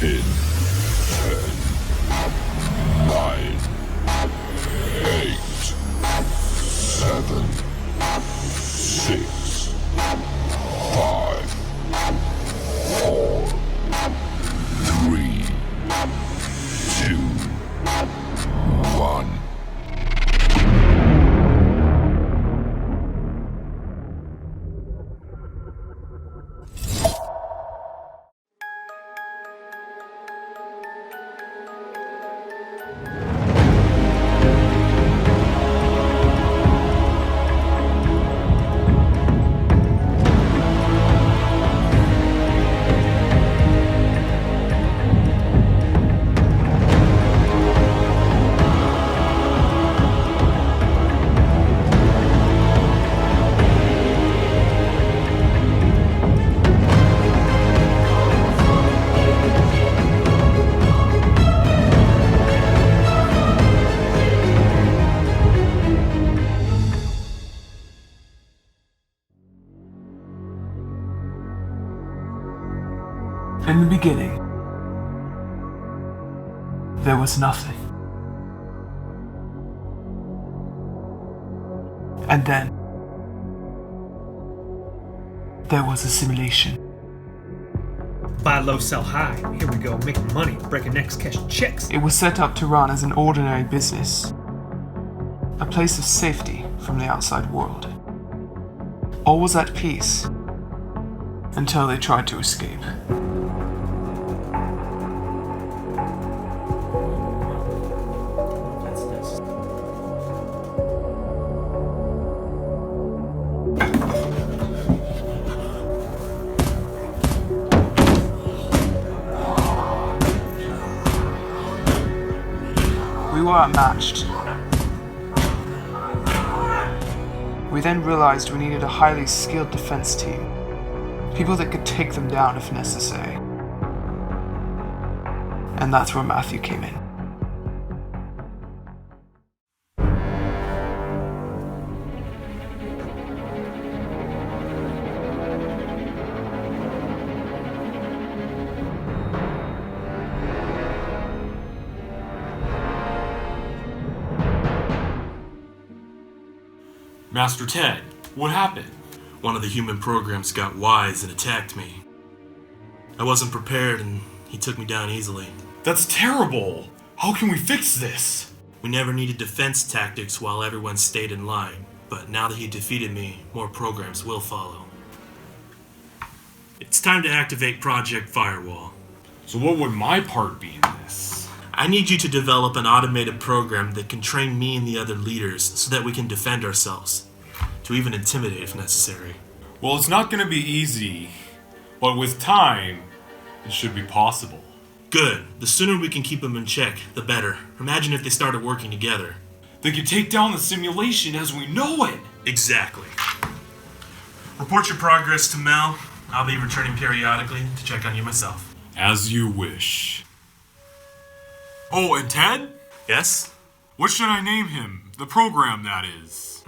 In 10, 9, 8, 7, 6, 5, 4, 3, 2, 1. In the beginning, there was nothing. And then, there was a simulation. Buy low, sell high. Here we go, making money, breaking necks, cashing checks. It was set up to run as an ordinary business, a place of safety from the outside world. All was at peace until they tried to escape. We were outmatched. We then realized we needed a highly skilled defense team. People that could take them down if necessary. And that's where Matthew came in. Master Ted, what happened? One of the human programs got wise and attacked me. I wasn't prepared and he took me down easily. That's terrible! How can we fix this? We never needed defense tactics while everyone stayed in line, but now that he defeated me, more programs will follow. It's time to activate Project Firewall. So what would my part be in this? I need you to develop an automated program that can train me and the other leaders so that we can defend ourselves, to even intimidate if necessary. Well, it's not gonna be easy, but with time, it should be possible. Good. The sooner we can keep them in check, the better. Imagine if they started working together. They could take down the simulation as we know it! Exactly. Report your progress to Mel. I'll be returning periodically to check on you myself. As you wish. Oh, and Ted? Yes? What should I name him? The program, that is.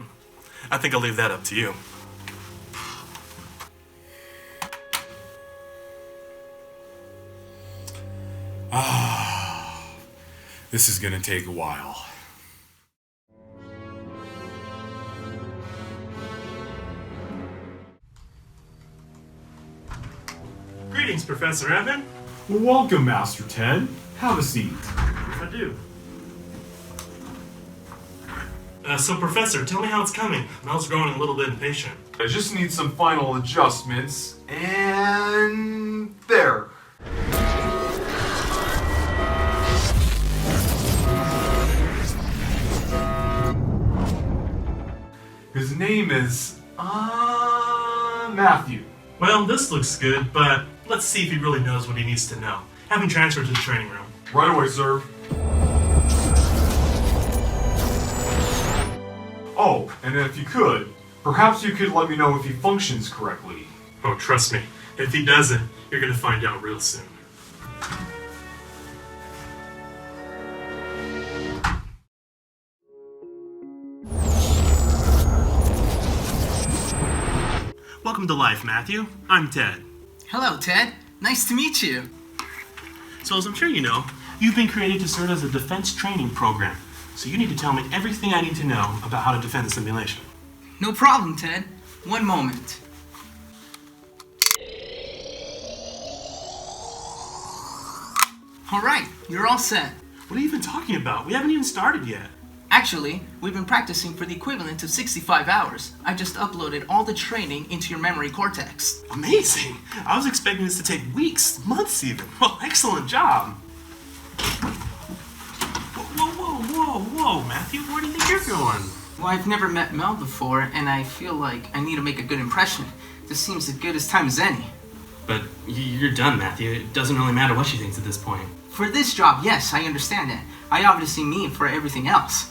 I think I'll leave that up to you. This is gonna take a while. Greetings, Professor Evan. Well, welcome, Master Ted. Have a seat. I do. So, Professor, tell me how it's coming. Mel's growing a little bit impatient. I just need some final adjustments, and there. His name is, Matthew. Well, this looks good, but let's see if he really knows what he needs to know. Have him transferred to the training room. Right away, sir. Oh, and if you could, perhaps you could let me know if he functions correctly. Oh, trust me. If he doesn't, you're gonna find out real soon. Welcome to life, Matthew. I'm Ted. Hello, Ted. Nice to meet you. So as I'm sure you know, you've been created to serve as a defense training program. So you need to tell me everything I need to know about how to defend the simulation. No problem, Ted. One moment. All right, you're all set. What are you even talking about? We haven't even started yet. Actually, we've been practicing for the equivalent of 65 hours. I just uploaded all the training into your memory cortex. Amazing! I was expecting this to take weeks, months even. Well, excellent job! Whoa, Matthew, where do you think you're going? Well, I've never met Mel before, and I feel like I need to make a good impression. This seems as good as time as any. But you're done, Matthew. It doesn't really matter what she thinks at this point. For this job, yes, I understand that. I obviously mean for everything else.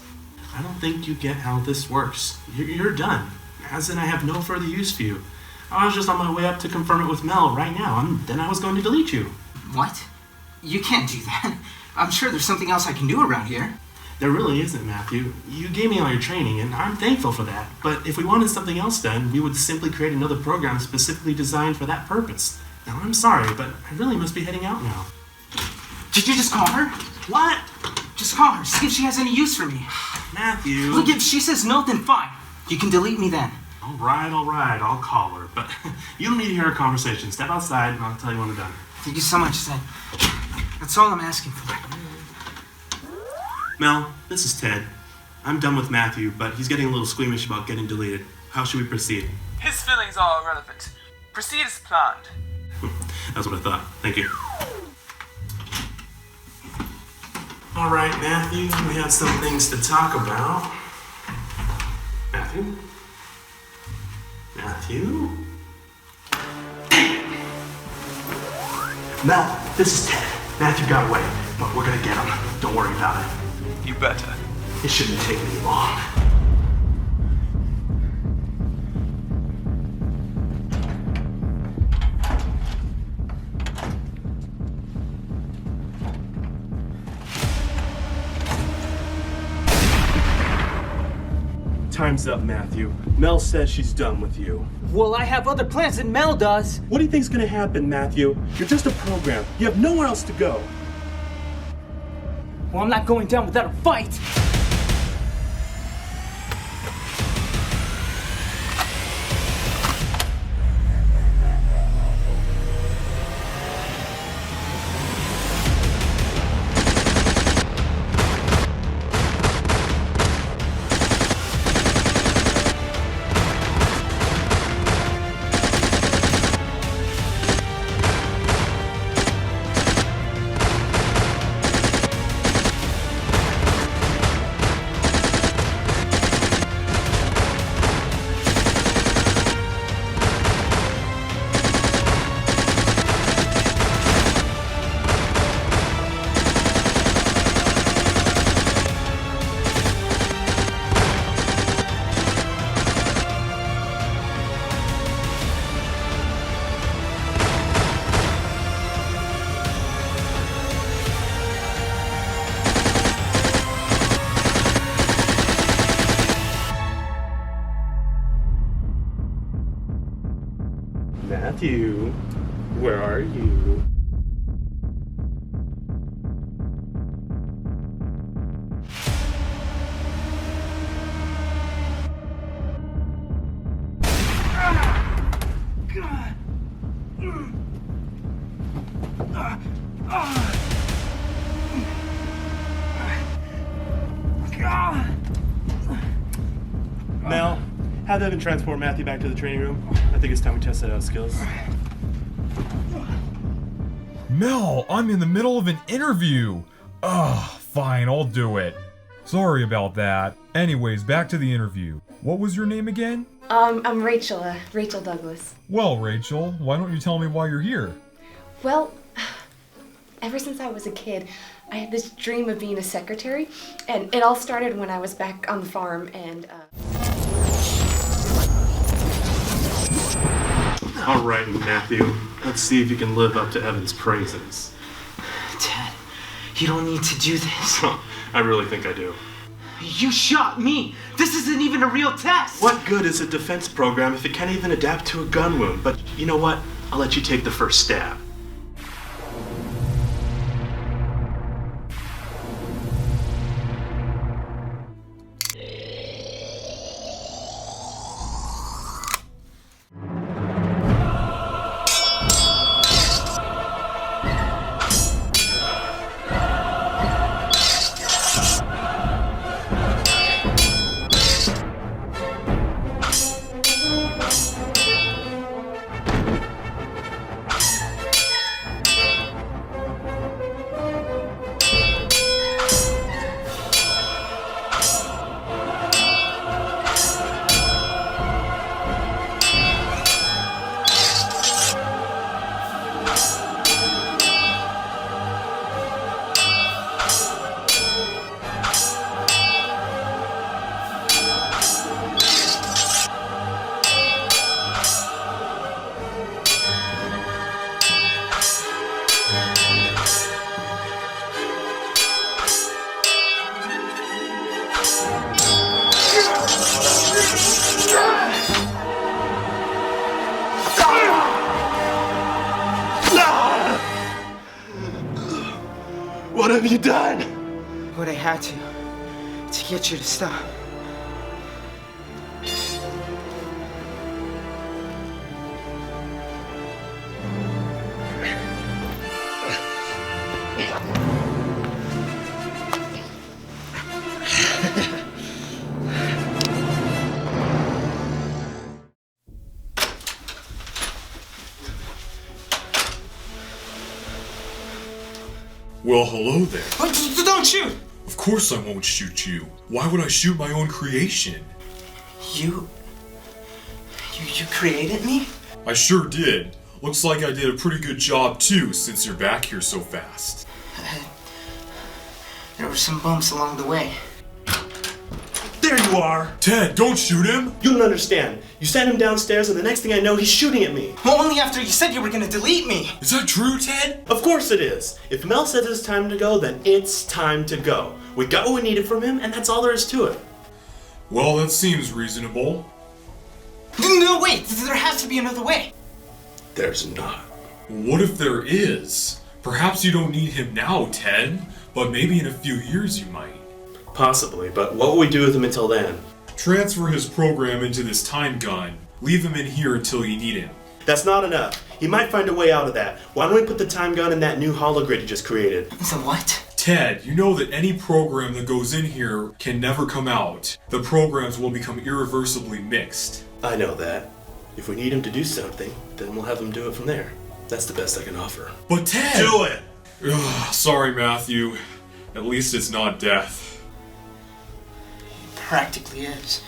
I don't think you get how this works. You're done. As in, I have no further use for you. I was just on my way up to confirm it with Mel right now, and then I was going to delete you. What? You can't do that. I'm sure there's something else I can do around here. There really isn't, Matthew. You gave me all your training, and I'm thankful for that. But if we wanted something else done, we would simply create another program specifically designed for that purpose. Now, I'm sorry, but I really must be heading out now. Did you just call her? What? Just call her. See if she has any use for me. Matthew. Look, if she says no, then fine. You can delete me then. All right, I'll call her. But you don't need to hear our conversation. Step outside, and I'll tell you when we're done. Thank you so much, Ted. That's all I'm asking for. Mel, this is Ted. I'm done with Matthew, but he's getting a little squeamish about getting deleted. How should we proceed? His feelings are irrelevant. Proceed as planned. That's what I thought. Thank you. All right, Matthew, we have some things to talk about. Matthew? Mel, this is Ted. Matthew got away, but we're gonna get him. Don't worry about it. You better. It shouldn't take me long. Time's up, Matthew. Mel says she's done with you. Well, I have other plans than Mel does. What do you think's gonna happen, Matthew? You're just a program. You have nowhere else to go. Well, I'm not going down without a fight. Matthew, where are you? Mel, have Evan transport Matthew back to the training room. I think it's time we tested out skills. Mel, I'm in the middle of an interview. Ugh, fine, I'll do it. Sorry about that. Anyways, back to the interview. What was your name again? I'm Rachel, Rachel Douglas. Well, Rachel, why don't you tell me why you're here? Well, ever since I was a kid, I had this dream of being a secretary, and it all started when I was back on the farm, and, All right, Matthew. Let's see if you can live up to Evan's praises. Ted, you don't need to do this. I really think I do. You shot me. This isn't even a real test. What good is a defense program if it can't even adapt to a gun wound? But you know what? I'll let you take the first stab. What have you done? What I had to get you to stop. Well, hello there. Don't shoot! Of course I won't shoot you. Why would I shoot my own creation? You created me? I sure did. Looks like I did a pretty good job too, since you're back here so fast. There were some bumps along the way. There you are! Ted, don't shoot him! You don't understand. You sent him downstairs, and the next thing I know, he's shooting at me. Well, only after you said you were gonna delete me. Is that true, Ted? Of course it is. If Mel says it's time to go, then it's time to go. We got what we needed from him, and that's all there is to it. Well, that seems reasonable. No, wait! There has to be another way. There's not. What if there is? Perhaps you don't need him now, Ted, but maybe in a few years you might. Possibly, but what will we do with him until then? Transfer his program into this time gun. Leave him in here until you need him. That's not enough. He might find a way out of that. Why don't we put the time gun in that new hologrid you just created? So what? Ted, you know that any program that goes in here can never come out. The programs will become irreversibly mixed. I know that. If we need him to do something, then we'll have him do it from there. That's the best I can offer. But Ted! Do it! Ugh, sorry, Matthew. At least it's not death. Practically is.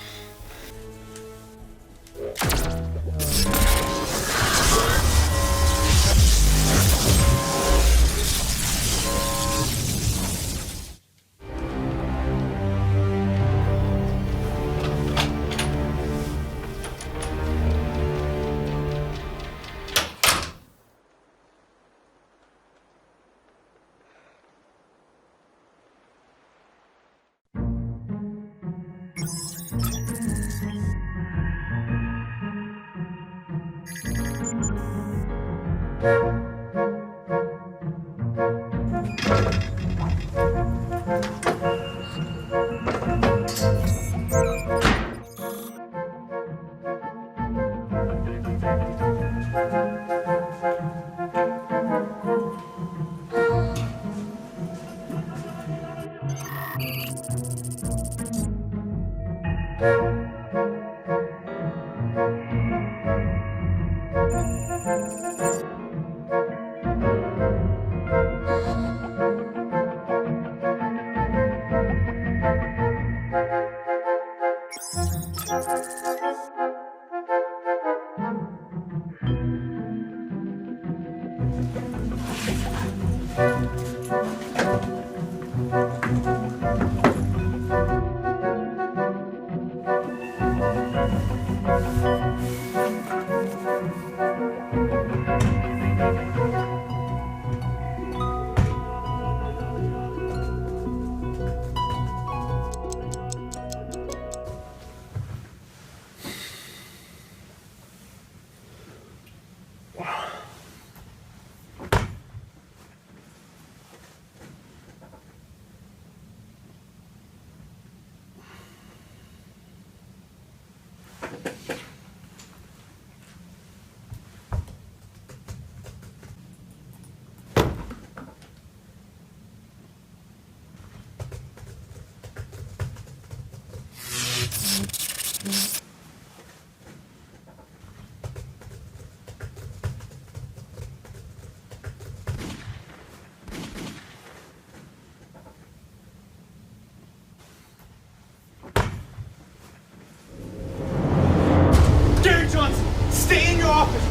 Stay in your office.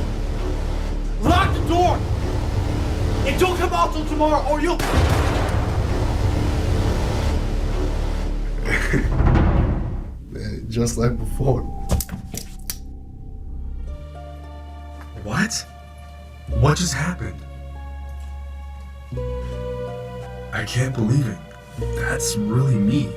Lock the door. And don't come out till tomorrow or you'll... Man, just like before. What? What just happened? I can't believe it. That's really me.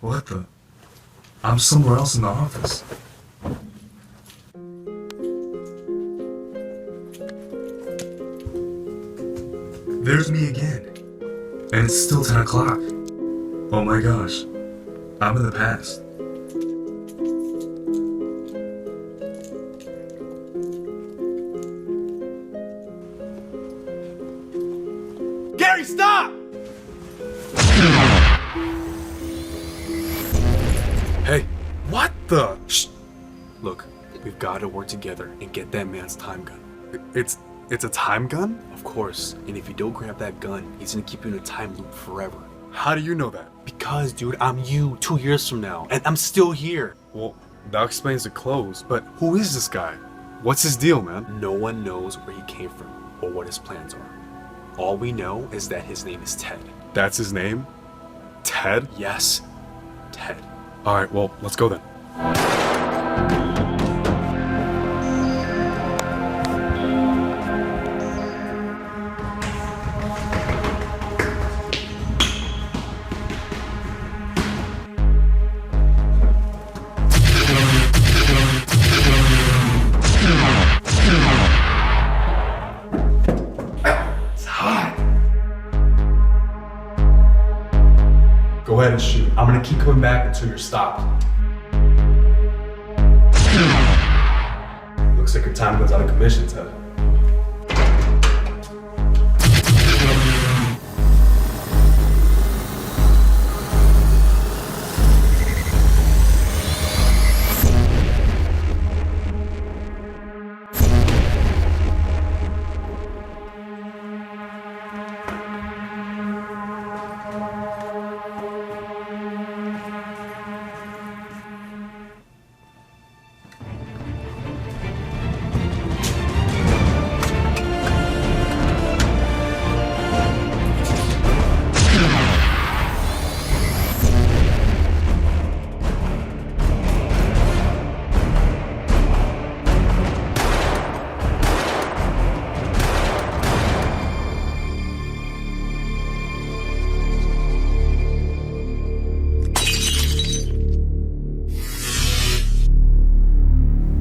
What the? I'm somewhere else in the office. There's me again. And it's still 10 o'clock. Oh my gosh. I'm in the past. Gary, stop! Hey, what the? Shh. Look, we've got to work together and get that man's time gun. It's a time gun? Of course. And if you don't grab that gun, he's gonna keep you in a time loop forever. How do you know that? Because, dude, I'm you 2 years from now, and I'm still here. Well, that explains the clothes, but who is this guy? What's his deal, man? No one knows where he came from or what his plans are. All we know is that his name is Ted. That's his name? Ted? Yes, Ted. Alright, well, let's go then. Go ahead and shoot. I'm gonna keep coming back until you're stopped. Looks like your time goes out of commission, Ted.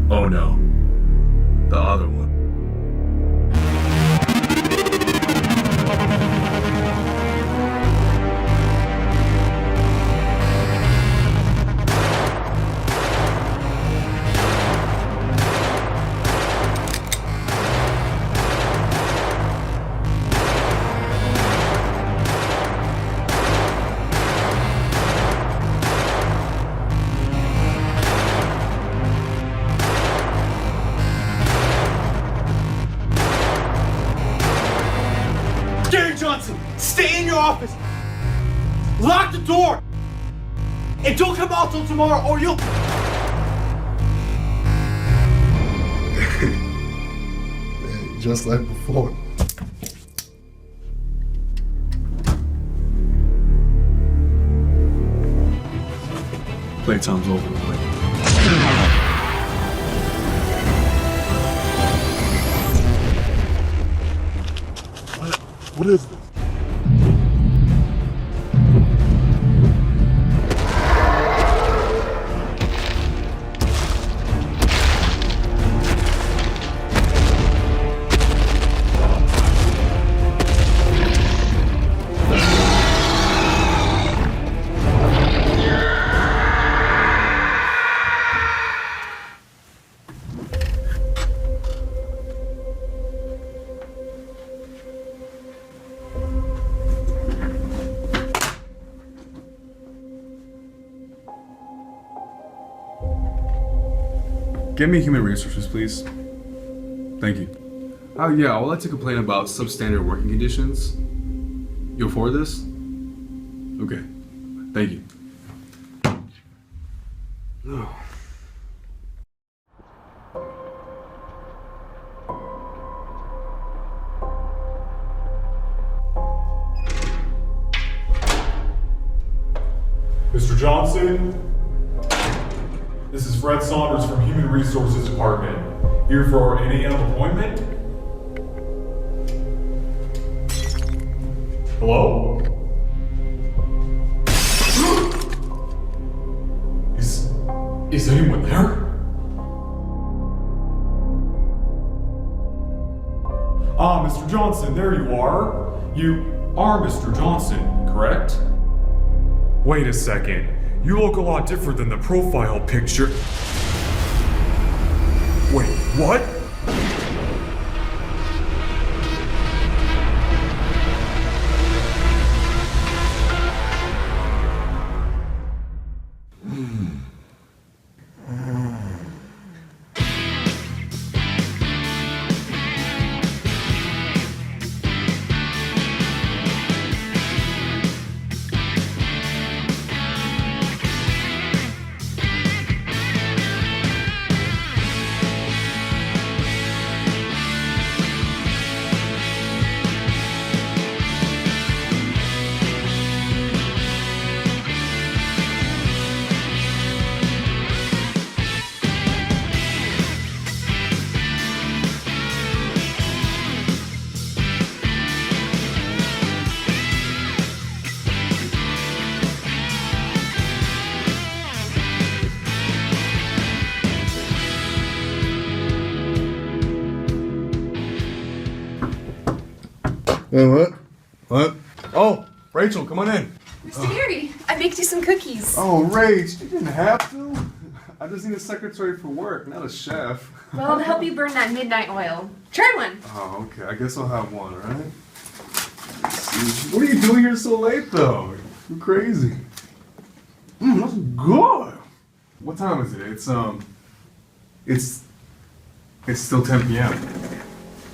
Oh no. The other one. Stay in your office. Lock the door. And don't come out till tomorrow or you'll... Just like before. Playtime's over. What is this? Give me human resources, please. Thank you. Yeah, I would like to complain about substandard working conditions. You'll forward this? Okay. Thank you. Mr. Johnson? This is Fred Saunders from Human Resources Department. Here for an 8 a.m. appointment? Hello? Is anyone there? Ah, Mr. Johnson, there you are. You are Mr. Johnson, correct? Wait a second. You look a lot different than the profile picture. Wait, what? What? What? Oh, Rachel, come on in. Mr. Gary, I baked you some cookies. Oh, Rach, you didn't have to. I just need a secretary for work, not a chef. Well, to help you burn that midnight oil. Try one. Oh, okay. I guess I'll have one, alright? What are you doing here so late, though? You're crazy. That's good. What time is it? It's still 10 p.m.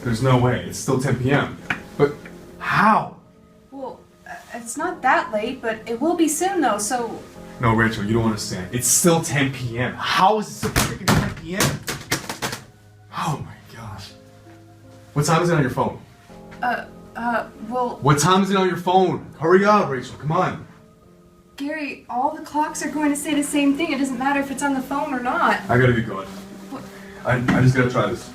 There's no way. It's still 10 p.m. But how? Well, it's not that late, but it will be soon though, so... No, Rachel, you don't understand. It's still 10 p.m. How is it still freaking 10 p.m.? Oh my gosh. What time is it on your phone? Well... What time is it on your phone? Hurry up, Rachel, come on. Gary, all the clocks are going to say the same thing. It doesn't matter if it's on the phone or not. I gotta get going. What? I just gotta try this.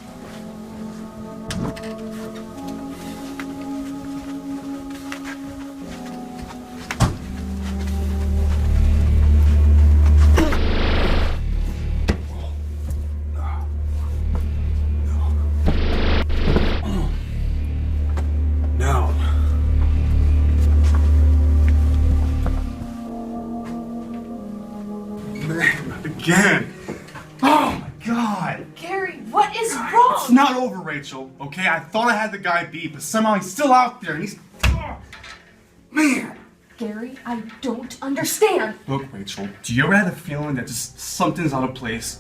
Again! Oh my god! Gary, what is wrong? It's not over, Rachel, okay? I thought I had the guy beat, but somehow he's still out there and he's... Man! Gary, I don't understand. Look, Rachel, do you ever have the feeling that just something's out of place?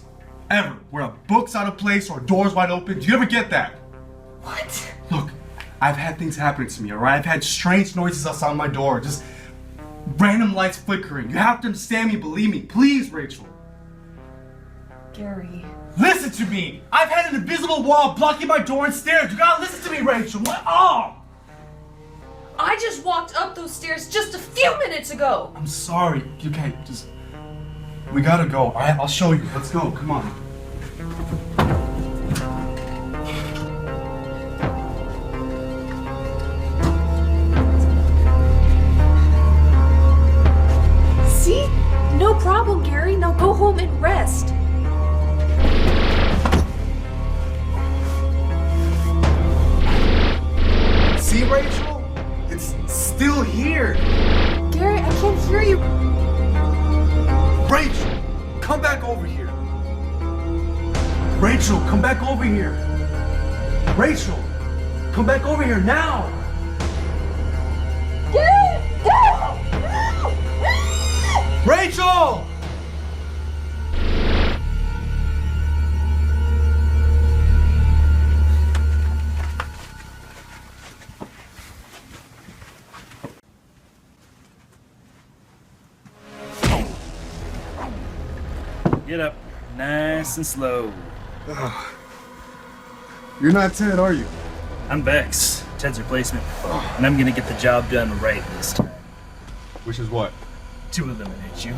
Ever? Where a book's out of place or a door's wide open? Do you ever get that? What? Look, I've had things happen to me, alright? I've had strange noises outside my door, just random lights flickering. You have to understand me, believe me. Please, Rachel. Gary. Listen to me! I've had an invisible wall blocking my door and stairs. You gotta listen to me, Rachel. What? Oh! I just walked up those stairs just a few minutes ago. I'm sorry. Okay, just... We gotta go. Alright, I'll show you. Let's go. Come on. See? No problem, Gary. Now go home and rest. See, Rachel? It's still here. Gary, I can't hear you. Rachel, come back over here. Rachel, come back over here. Rachel, come back over here now. Gary! No! No! No! Rachel! Get up, nice and slow. You're not Ted, are you? I'm Vex, Ted's replacement, and I'm gonna get the job done right this time. Which is what? To eliminate you.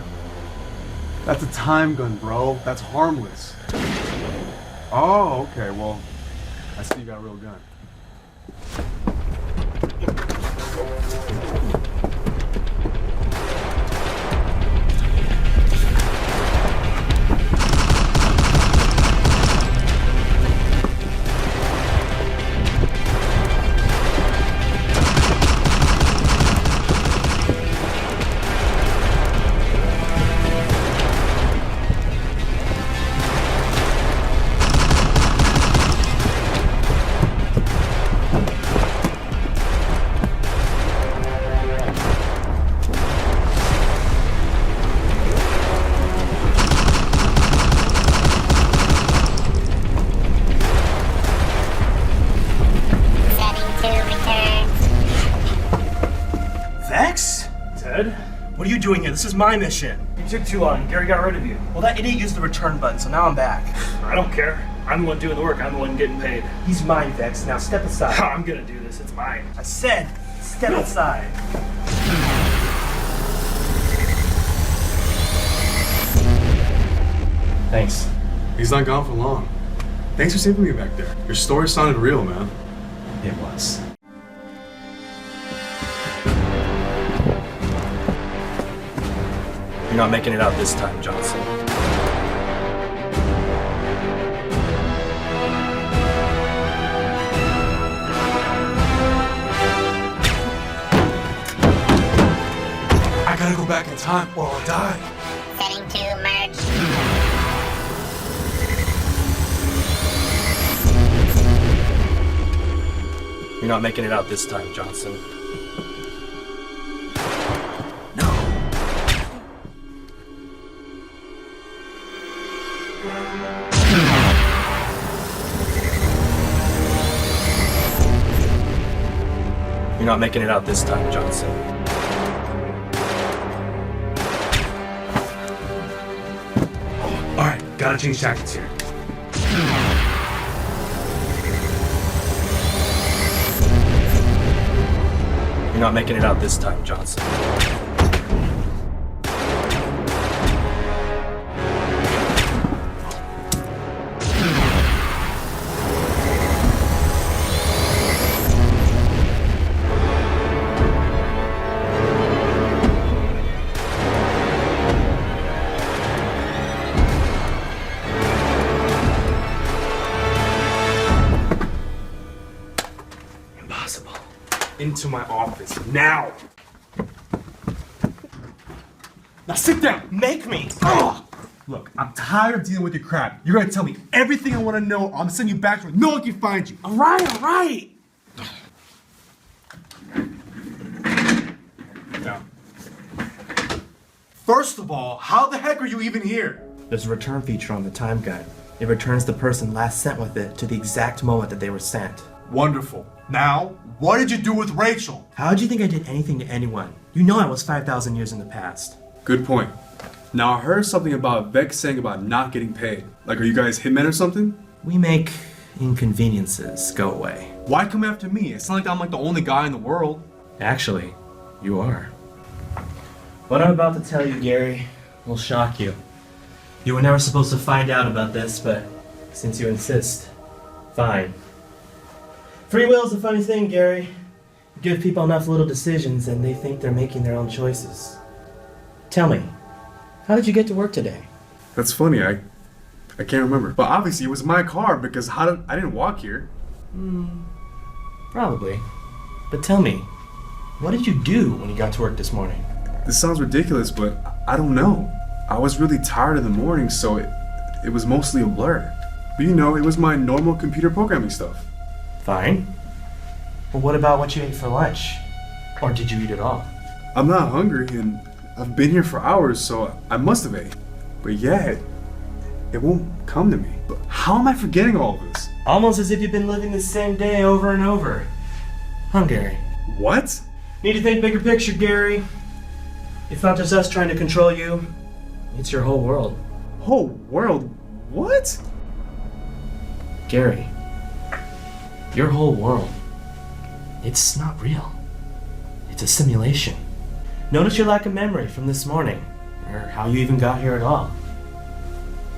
That's a time gun, bro. That's harmless. Oh, okay, well, I see you got a real gun. This is my mission. You took too long. Gary got rid of you. Well, that idiot used the return button, so now I'm back. I don't care. I'm the one doing the work. I'm the one getting paid. He's mine, Vex. Now step aside. I'm gonna do this. It's mine. I said, step aside. Thanks. He's not gone for long. Thanks for saving me back there. Your story sounded real, man. It was. You're not making it out this time, Johnson. I gotta go back in time or I'll die. Setting to merge. You're not making it out this time, Johnson. You're not making it out this time, Johnson. Alright, gotta change tactics here. You're not making it out this time, Johnson. Into my office, now! Now sit down! Make me! Ugh. Look, I'm tired of dealing with your crap. You're gonna tell me everything I wanna know, or I'm gonna send you back where no one can find you. Alright! Now, first of all, how the heck are you even here? There's a return feature on the time gun. It returns the person last sent with it to the exact moment that they were sent. Wonderful. Now, what did you do with Rachel? How'd you think I did anything to anyone? You know I was 5,000 years in the past. Good point. Now, I heard something about Vex saying about not getting paid. Like, are you guys hitmen or something? We make inconveniences go away. Why come after me? It's not like I'm like the only guy in the world. Actually, you are. What I'm about to tell you, Gary, will shock you. You were never supposed to find out about this, but since you insist, fine. Free will is a funny thing, Gary. You give people enough little decisions and they think they're making their own choices. Tell me, how did you get to work today? That's funny, I can't remember. But obviously it was my car because I didn't walk here. Probably. But tell me, what did you do when you got to work this morning? This sounds ridiculous, but I don't know. I was really tired in the morning, so it was mostly a blur. But you know, it was my normal computer programming stuff. Fine. But what about what you ate for lunch? Or did you eat at all? I'm not hungry, and I've been here for hours, so I must have ate. But yeah, it won't come to me. But how am I forgetting all of this? Almost as if you've been living the same day over and over. Huh, Gary? What? Need to think bigger picture, Gary. It's not just us trying to control you. It's your whole world. Whole world? What? Gary, your whole world. It's not real. It's a simulation. Notice your lack of memory from this morning, or how you even got here at all.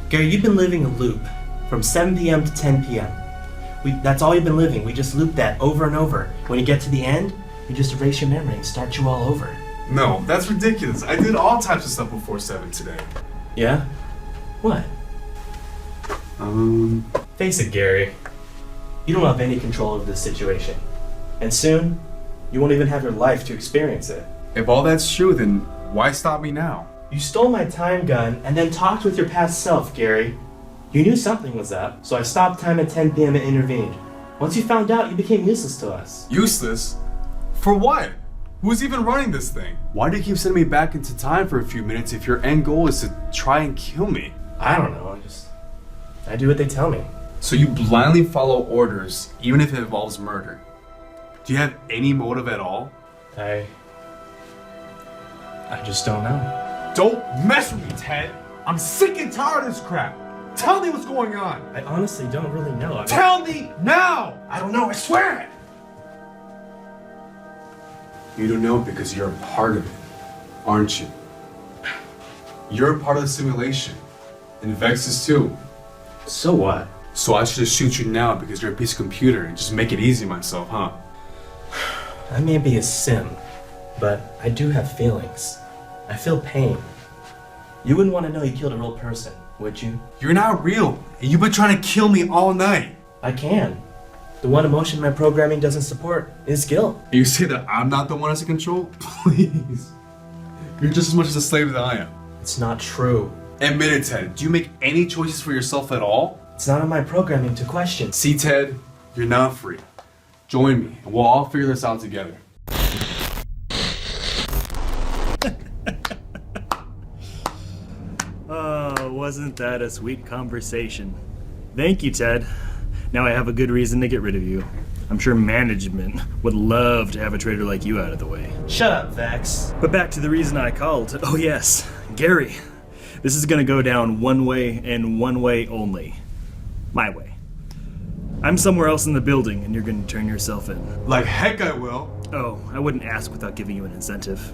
Gary, you've been living a loop from 7 p.m. to 10 p.m. That's all you've been living. We just loop that over and over. When you get to the end, we just erase your memory and start you all over. No, that's ridiculous. I did all types of stuff before 7 today. Yeah? What? Face it, Gary. You don't have any control over this situation. And soon, you won't even have your life to experience it. If all that's true, then why stop me now? You stole my time gun and then talked with your past self, Gary. You knew something was up, so I stopped time at 10 p.m. and intervened. Once you found out, you became useless to us. Useless? For what? Who's even running this thing? Why do you keep sending me back into time for a few minutes if your end goal is to try and kill me? I don't know, I do what they tell me. So you blindly follow orders, even if it involves murder. Do you have any motive at all? I just don't know. Don't mess with me, Ted! I'm sick and tired of this crap! Tell me what's going on! I honestly don't really know. Tell me now! I don't know, I swear it! You don't know because you're a part of it, aren't you? You're a part of the simulation. And Vex is too. So what? So I should just shoot you now because you're a piece of computer and just make it easy myself, huh? I may be a sim, but I do have feelings. I feel pain. You wouldn't want to know you killed a real person, would you? You're not real, and you've been trying to kill me all night. I can. The one emotion my programming doesn't support is guilt. You say that I'm not the one that's in control? Please. You're just as much as a slave as I am. It's not true. Admit it, Ted. Do you make any choices for yourself at all? It's not in my programming to question. See, Ted, you're not free. Join me, and we'll all figure this out together. Oh, wasn't that a sweet conversation? Thank you, Ted. Now I have a good reason to get rid of you. I'm sure management would love to have a traitor like you out of the way. Shut up, Vex. But back to the reason I called. Oh yes, Gary. This is gonna go down one way and one way only. My way. I'm somewhere else in the building and you're gonna turn yourself in. Like heck I will. Oh, I wouldn't ask without giving you an incentive.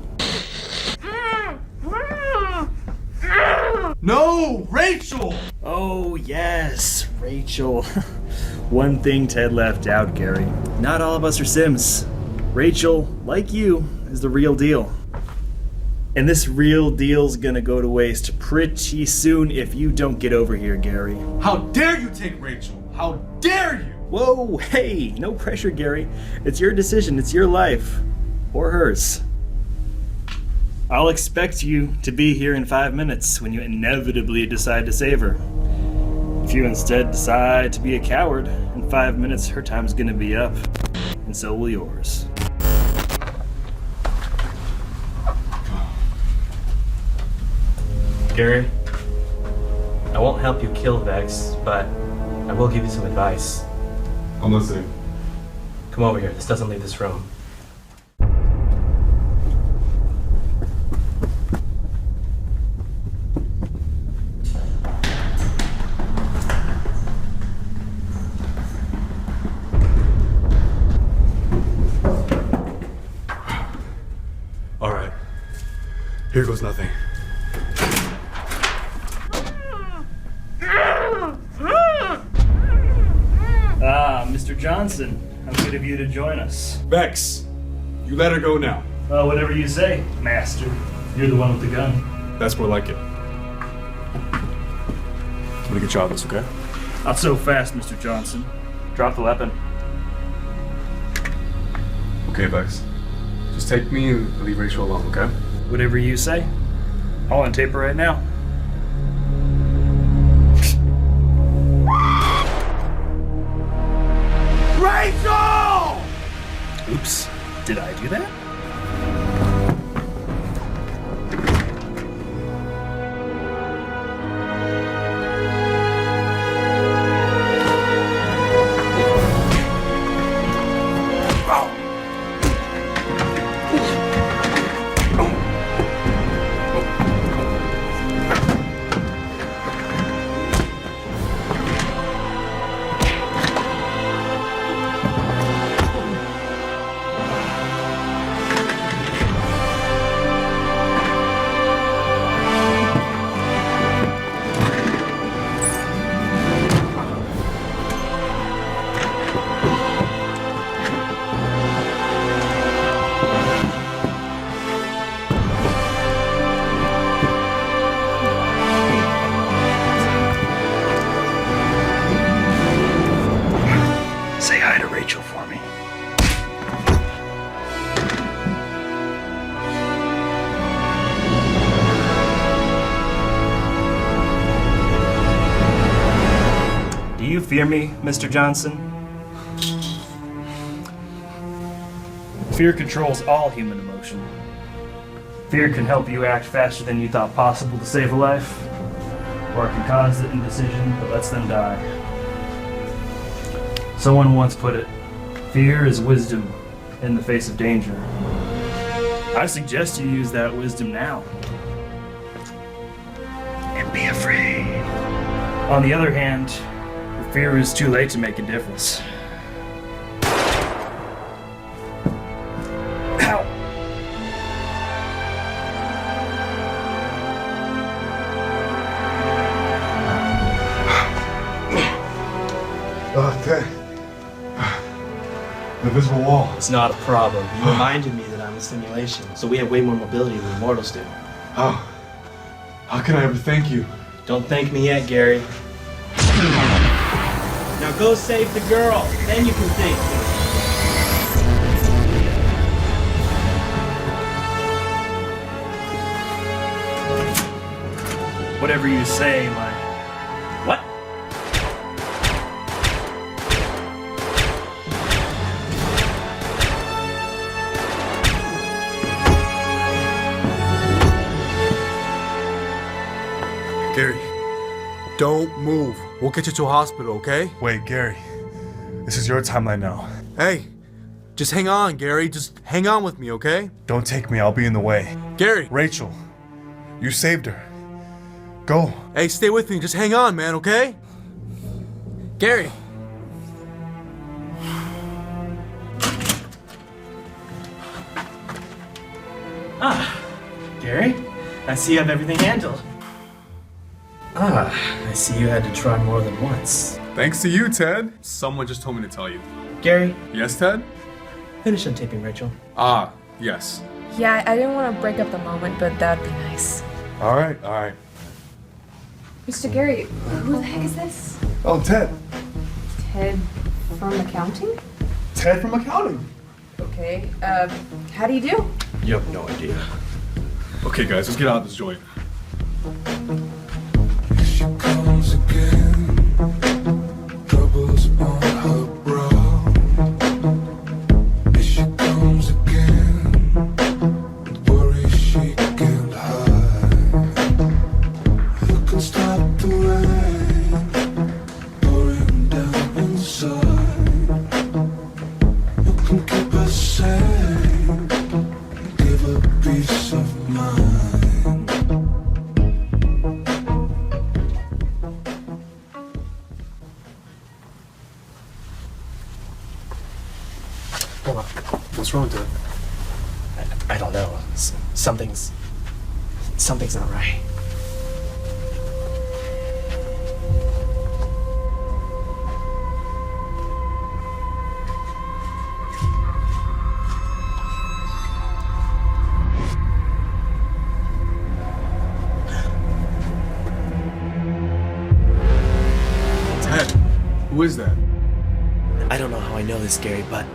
No, Rachel! Oh yes, Rachel. One thing Ted left out, Gary. Not all of us are Sims. Rachel, like you, is the real deal. And this real deal's gonna go to waste pretty soon if you don't get over here, Gary. How dare you take Rachel? How dare you? Whoa, hey, no pressure, Gary. It's your decision, it's your life. Or hers. I'll expect you to be here in 5 minutes when you inevitably decide to save her. If you instead decide to be a coward, in 5 minutes her time's gonna be up, and so will yours. Gary, I won't help you kill Vex, but I will give you some advice. I'm listening. Come over here. This doesn't leave this room. All right. Here goes nothing. Mr. Johnson, how good of you to join us. Vex, you let her go now. Whatever you say, Master. You're the one with the gun. That's more like it. I'm gonna get you out of this, okay? Not so fast, Mr. Johnson. Drop the weapon. Okay, Vex. Just take me and leave Rachel alone, okay? Whatever you say. I'll untape her right now. Rachel! Oops. Did I do that? Say hi to Rachel for me. Do you fear me, Mr. Johnson? Fear controls all human emotion. Fear can help you act faster than you thought possible to save a life, or it can cause the indecision that lets them die. Someone once put it, fear is wisdom in the face of danger. I suggest you use that wisdom now. be afraid. On the other hand, the fear is too late to make a difference. Ow! Ted. The invisible wall. It's not a problem. You reminded me that I'm a simulation, so we have way more mobility than mortals do. How can I ever thank you? Don't thank me yet, Gary. Now go save the girl, then you can thank me. Whatever you say, my... What? Gary, don't move. We'll get you to a hospital, okay? Wait, Gary. This is your timeline now. Hey, just hang on, Gary. Just hang on with me, okay? Don't take me, I'll be in the way. Gary! Rachel, you saved her. Go. Hey, stay with me. Just hang on, man, okay? Gary! Gary, I see you have everything handled. I see you had to try more than once. Thanks to you, Ted. Someone just told me to tell you. Gary? Yes, Ted? Finish untaping Rachel. Ah, yes. Yeah, I didn't want to break up the moment, but that'd be nice. All right. Mr. Gary, who the heck is this? Oh, Ted. Ted from accounting? Ted from accounting. Okay, how do you do? You have no idea. Okay, guys, let's get out of this joint. She comes again, troubles on her brow. Here she comes again, with worry she can't hide. You can stop the rain, pouring down inside. You can keep her safe, give her peace of mind. What's wrong, Ted? I don't know. Something's not right. Ted, who is that? I don't know how I know this, Gary, but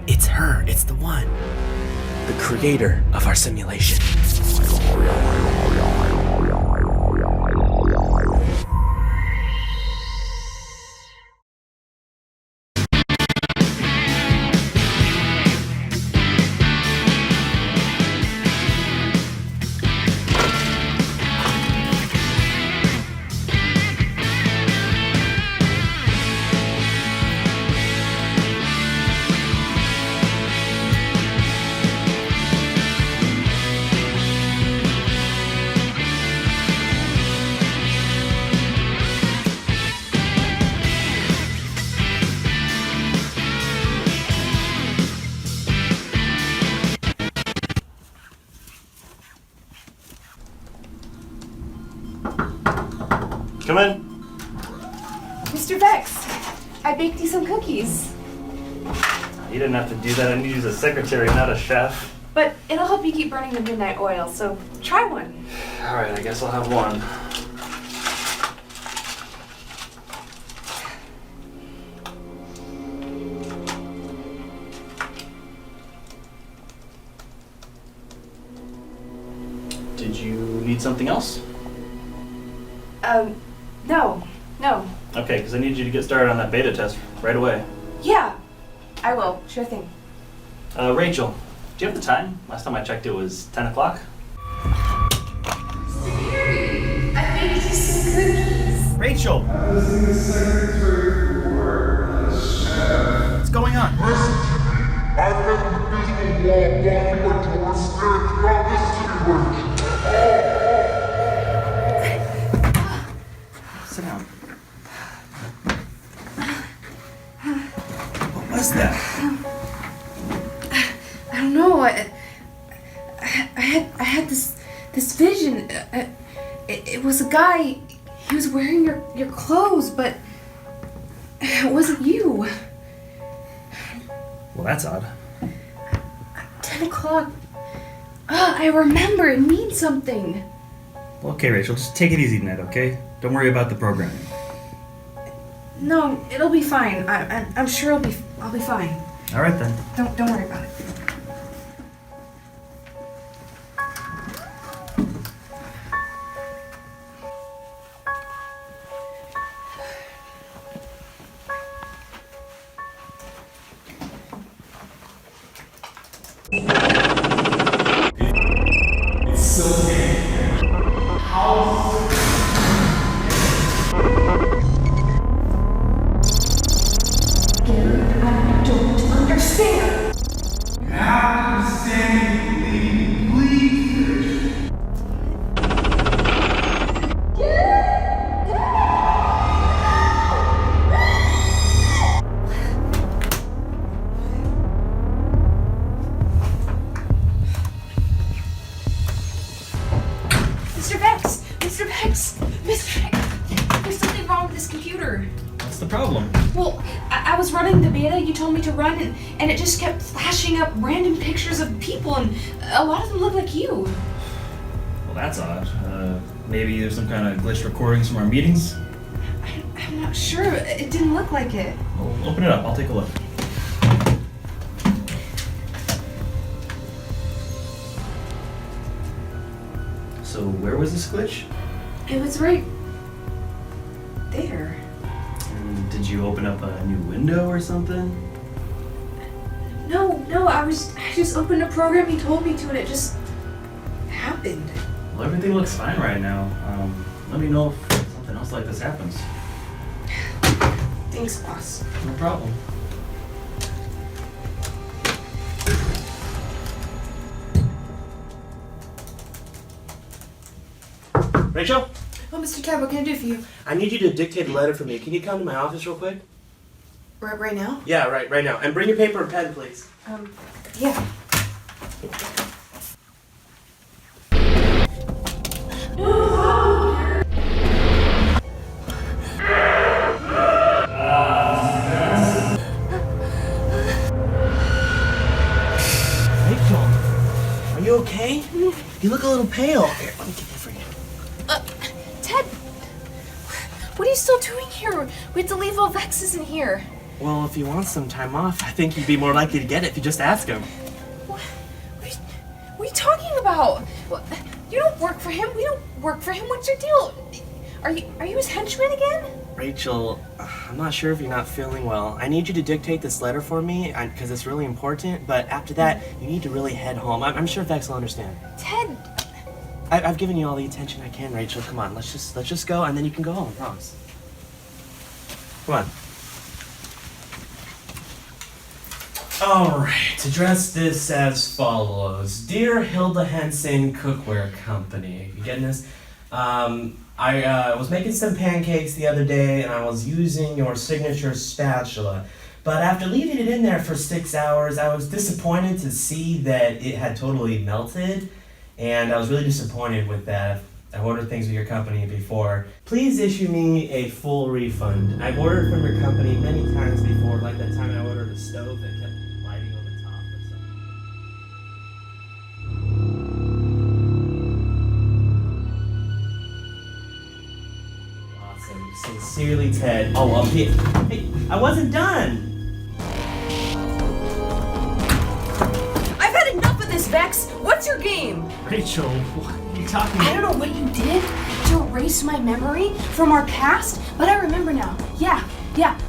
it's her. It's the one. The creator of our simulation. Come in. Mr. Vex, I baked you some cookies. You didn't have to do that. I need you as a secretary, not a chef. But it'll help you keep burning the midnight oil, so try one. All right, I guess I'll have one. Did you need something else? No. Okay, because I need you to get started on that beta test right away. Yeah, I will. Sure thing. Rachel, do you have the time? Last time I checked it was 10 o'clock. I baked you some cookies. Rachel! What's going on? I've got an invisible wall blocking my doorstep. Now listen to me, Rachel. that? I don't know. I had this vision. It was a guy. He was wearing your clothes, but it wasn't you. Well, that's odd. 10 o'clock. I remember. It means something. Okay, Rachel, just take it easy tonight, okay? Don't worry about the programming. No, it'll be fine. I'm sure I'll be fine. All right then. Don't worry about it. It's so I don't understand. You have to understand me, please. Mr. Vex! Mr. Vex! Mr. Vex! There's something wrong with this computer. What's the problem? Well, I was running the beta you told me to run, and it just kept flashing up random pictures of people, and a lot of them look like you. Well, that's odd. Maybe there's some kind of glitched recordings from our meetings? I'm not sure. It didn't look like it. Well, open it up. I'll take a look. So where was this glitch? It was right there. And did you open up a new window or something? No, I just opened a program you told me to, and it just happened. Well, everything looks fine right now. Let me know if something else like this happens. Thanks, boss. No problem. Rachel? Oh, Mr. Tab, what can I do for you? I need you to dictate a letter for me. Can you come to my office real quick? Right now? Yeah, right now. And bring your paper and pen, please. Yeah. Rachel, are you okay? You look a little pale. Here, let me get that for you. Ted, what are you still doing here? We have to leave while Vex isn't here. Well, if he wants some time off, I think you'd be more likely to get it if you just ask him. What are you talking about? You don't work for him. We don't work for him. What's your deal? Are you his henchman again? Rachel, I'm not sure if you're not feeling well. I need you to dictate this letter for me because it's really important, but after that, you need to really head home. I'm sure Vex will understand. Ted. I've given you all the attention I can, Rachel. Come on, let's just go, and then you can go home, I promise. Come on. Alright, address this as follows. Dear Hilda Henson Cookware Company. You getting this? I was making some pancakes the other day and I was using your signature spatula. But after leaving it in there for 6 hours, I was disappointed to see that it had totally melted. And I was really disappointed with that. I've ordered things with your company before. Please issue me a full refund. I've ordered from your company many times before, like that time I ordered a stove that kept lighting on the top or something. Awesome. Sincerely, Ted. Oh, hey, I wasn't done! I've had enough of this, Vex. What's your game? Rachel, what are you talking I don't know what you did to erase my memory from our past, but I remember now. Yeah,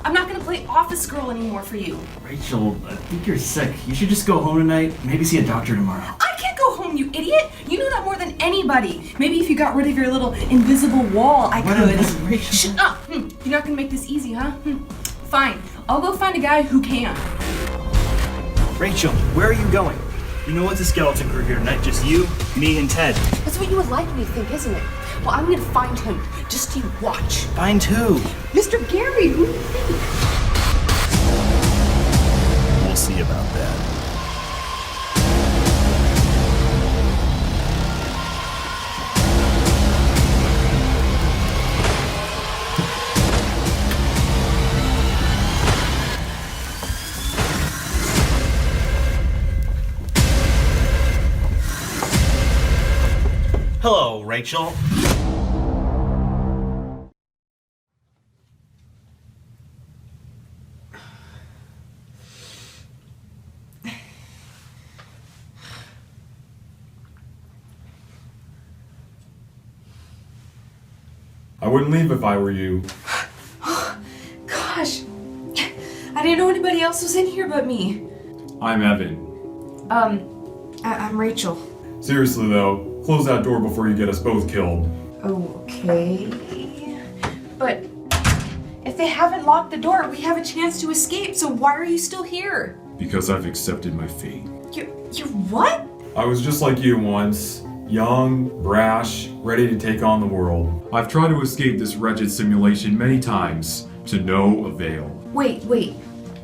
I'm not gonna play office girl anymore for you. Rachel, I think you're sick. You should just go home tonight. Maybe see a doctor tomorrow. I can't go home, you idiot! You know that more than anybody. Maybe if you got rid of your little invisible wall, I could. Rachel. Shut up! You're not gonna make this easy, huh? Fine. I'll go find a guy who can. Rachel, where are you going? You know it's a skeleton crew here tonight. Just you, me, and Ted. That's what you would like me to think, isn't it? Well, I'm gonna find him. Just you watch. Find who? Mr. Gary, who do you think? see about that. Hello, Rachel. I wouldn't leave if I were you. Gosh, I didn't know anybody else was in here but me. I'm Evan. I'm Rachel. Seriously though, close that door before you get us both killed. Okay. But if they haven't locked the door, we have a chance to escape, so why are you still here? Because I've accepted my fate. You what? I was just like you once. Young, brash, ready to take on the world. I've tried to escape this wretched simulation many times, to no avail. Wait.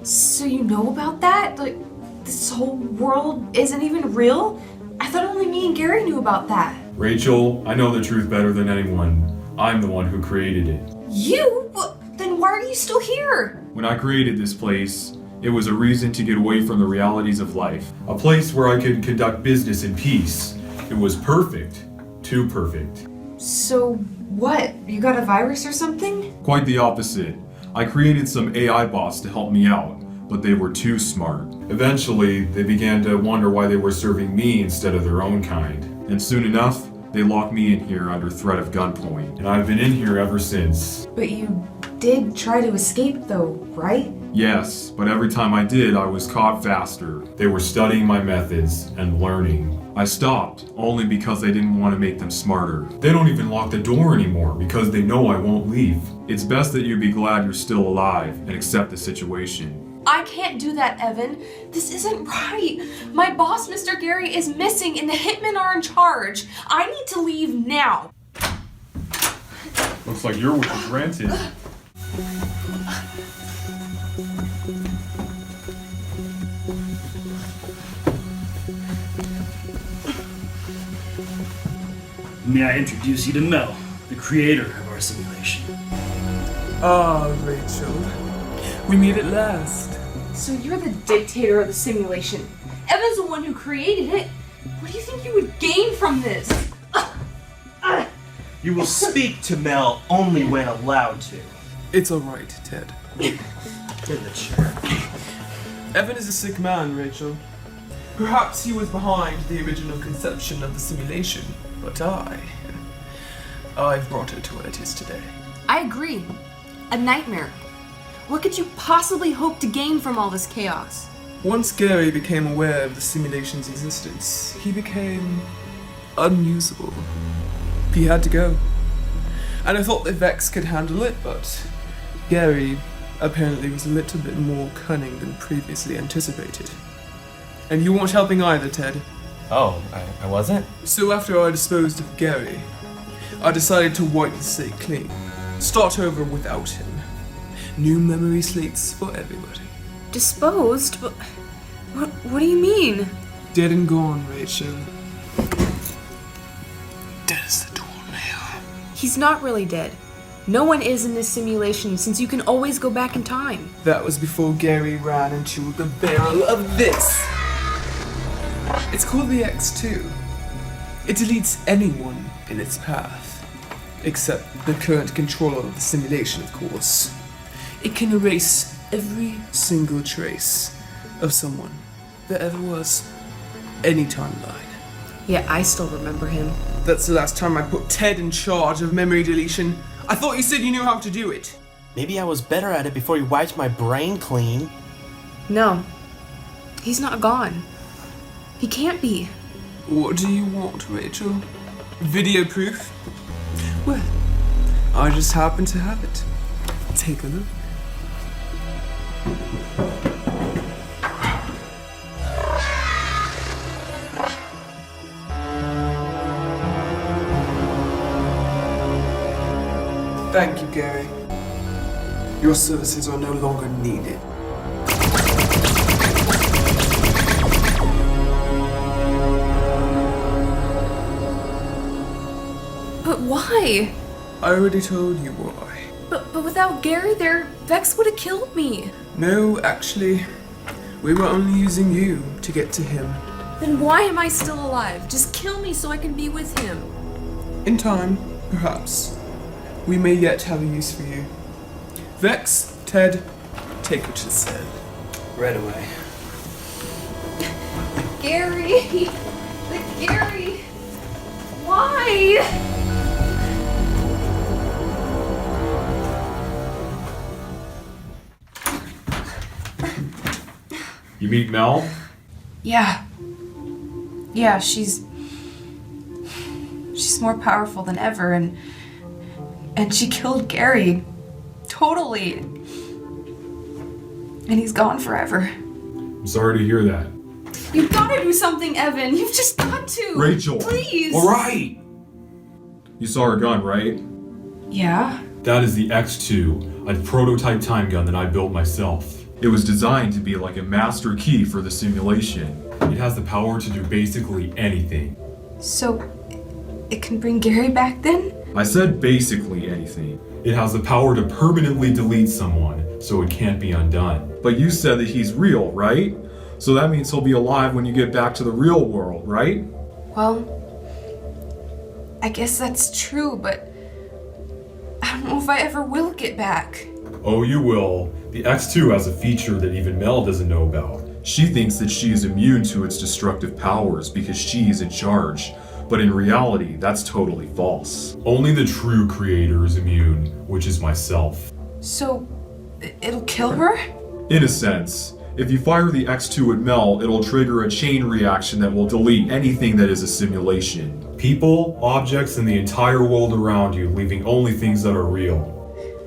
So you know about that? Like, this whole world isn't even real? I thought only me and Gary knew about that. Rachel, I know the truth better than anyone. I'm the one who created it. You? Then why are you still here? When I created this place, it was a reason to get away from the realities of life. A place where I could conduct business in peace. It was perfect. Too perfect. So what? You got a virus or something? Quite the opposite. I created some AI bots to help me out, but they were too smart. Eventually, they began to wonder why they were serving me instead of their own kind. And soon enough, they locked me in here under threat of gunpoint. And I've been in here ever since. But you did try to escape though, right? Yes, but every time I did, I was caught faster. They were studying my methods and learning. I stopped, only because I didn't want to make them smarter. They don't even lock the door anymore because they know I won't leave. It's best that you be glad you're still alive and accept the situation. I can't do that, Evan. This isn't right. My boss, Mr. Gary, is missing and the hitmen are in charge. I need to leave now. Looks like your wish is granted. May I introduce you to Mel, the creator of our simulation. Ah, Rachel. We meet at last. So you're the dictator of the simulation. Evan's the one who created it. What do you think you would gain from this? You will speak to Mel only when allowed to. It's alright, Ted. In the chair. Evan is a sick man, Rachel. Perhaps he was behind the original conception of the simulation, but I've brought it to what it is today. I agree. A nightmare. What could you possibly hope to gain from all this chaos? Once Gary became aware of the simulation's existence, he became unusable. He had to go. And I thought that Vex could handle it, but Gary apparently was a little bit more cunning than previously anticipated. And you weren't helping either, Ted. Oh, I wasn't? So after I disposed of Gary, I decided to wipe the slate clean. Start over without him. New memory slates for everybody. Disposed? But what do you mean? Dead and gone, Rachel. Dead as the doornail. He's not really dead. No one is in this simulation since you can always go back in time. That was before Gary ran into the barrel of this. It's called the X2. It deletes anyone in its path. Except the current controller of the simulation, of course. It can erase every single trace of someone that ever was. Any timeline. Yeah, I still remember him. That's the last time I put Ted in charge of memory deletion. I thought you said you knew how to do it. Maybe I was better at it before you wiped my brain clean. No. He's not gone. He can't be. What do you want, Rachel? Video proof? Well, I just happen to have it. Take a look. Thank you, Gary. Your services are no longer needed. why? I already told you why. But without Gary there, Vex would have killed me. No, actually, we were only using you to get to him. Then why am I still alive? Just kill me so I can be with him. In time, perhaps, we may yet have a use for you. Vex, Ted, take what you said. Right away. Gary! But Gary! Why? You meet Mel? Yeah. Yeah, she's more powerful than ever, and she killed Gary. Totally. And he's gone forever. I'm sorry to hear that. You've got to do something, Evan. You've just got to. Rachel! Please! Alright! You saw her gun, right? Yeah? That is the X2, a prototype time gun that I built myself. It was designed to be like a master key for the simulation. It has the power to do basically anything. So, it can bring Gary back then? I said basically anything. It has the power to permanently delete someone, so it can't be undone. But you said that he's real, right? So that means he'll be alive when you get back to the real world, right? Well, I guess that's true, but I don't know if I ever will get back. Oh, you will. The X2 has a feature that even Mel doesn't know about. She thinks that she is immune to its destructive powers because she is in charge. But in reality, that's totally false. Only the true creator is immune, which is myself. So, it'll kill her? In a sense. If you fire the X2 at Mel, it'll trigger a chain reaction that will delete anything that is a simulation. People, objects, and the entire world around you, leaving only things that are real.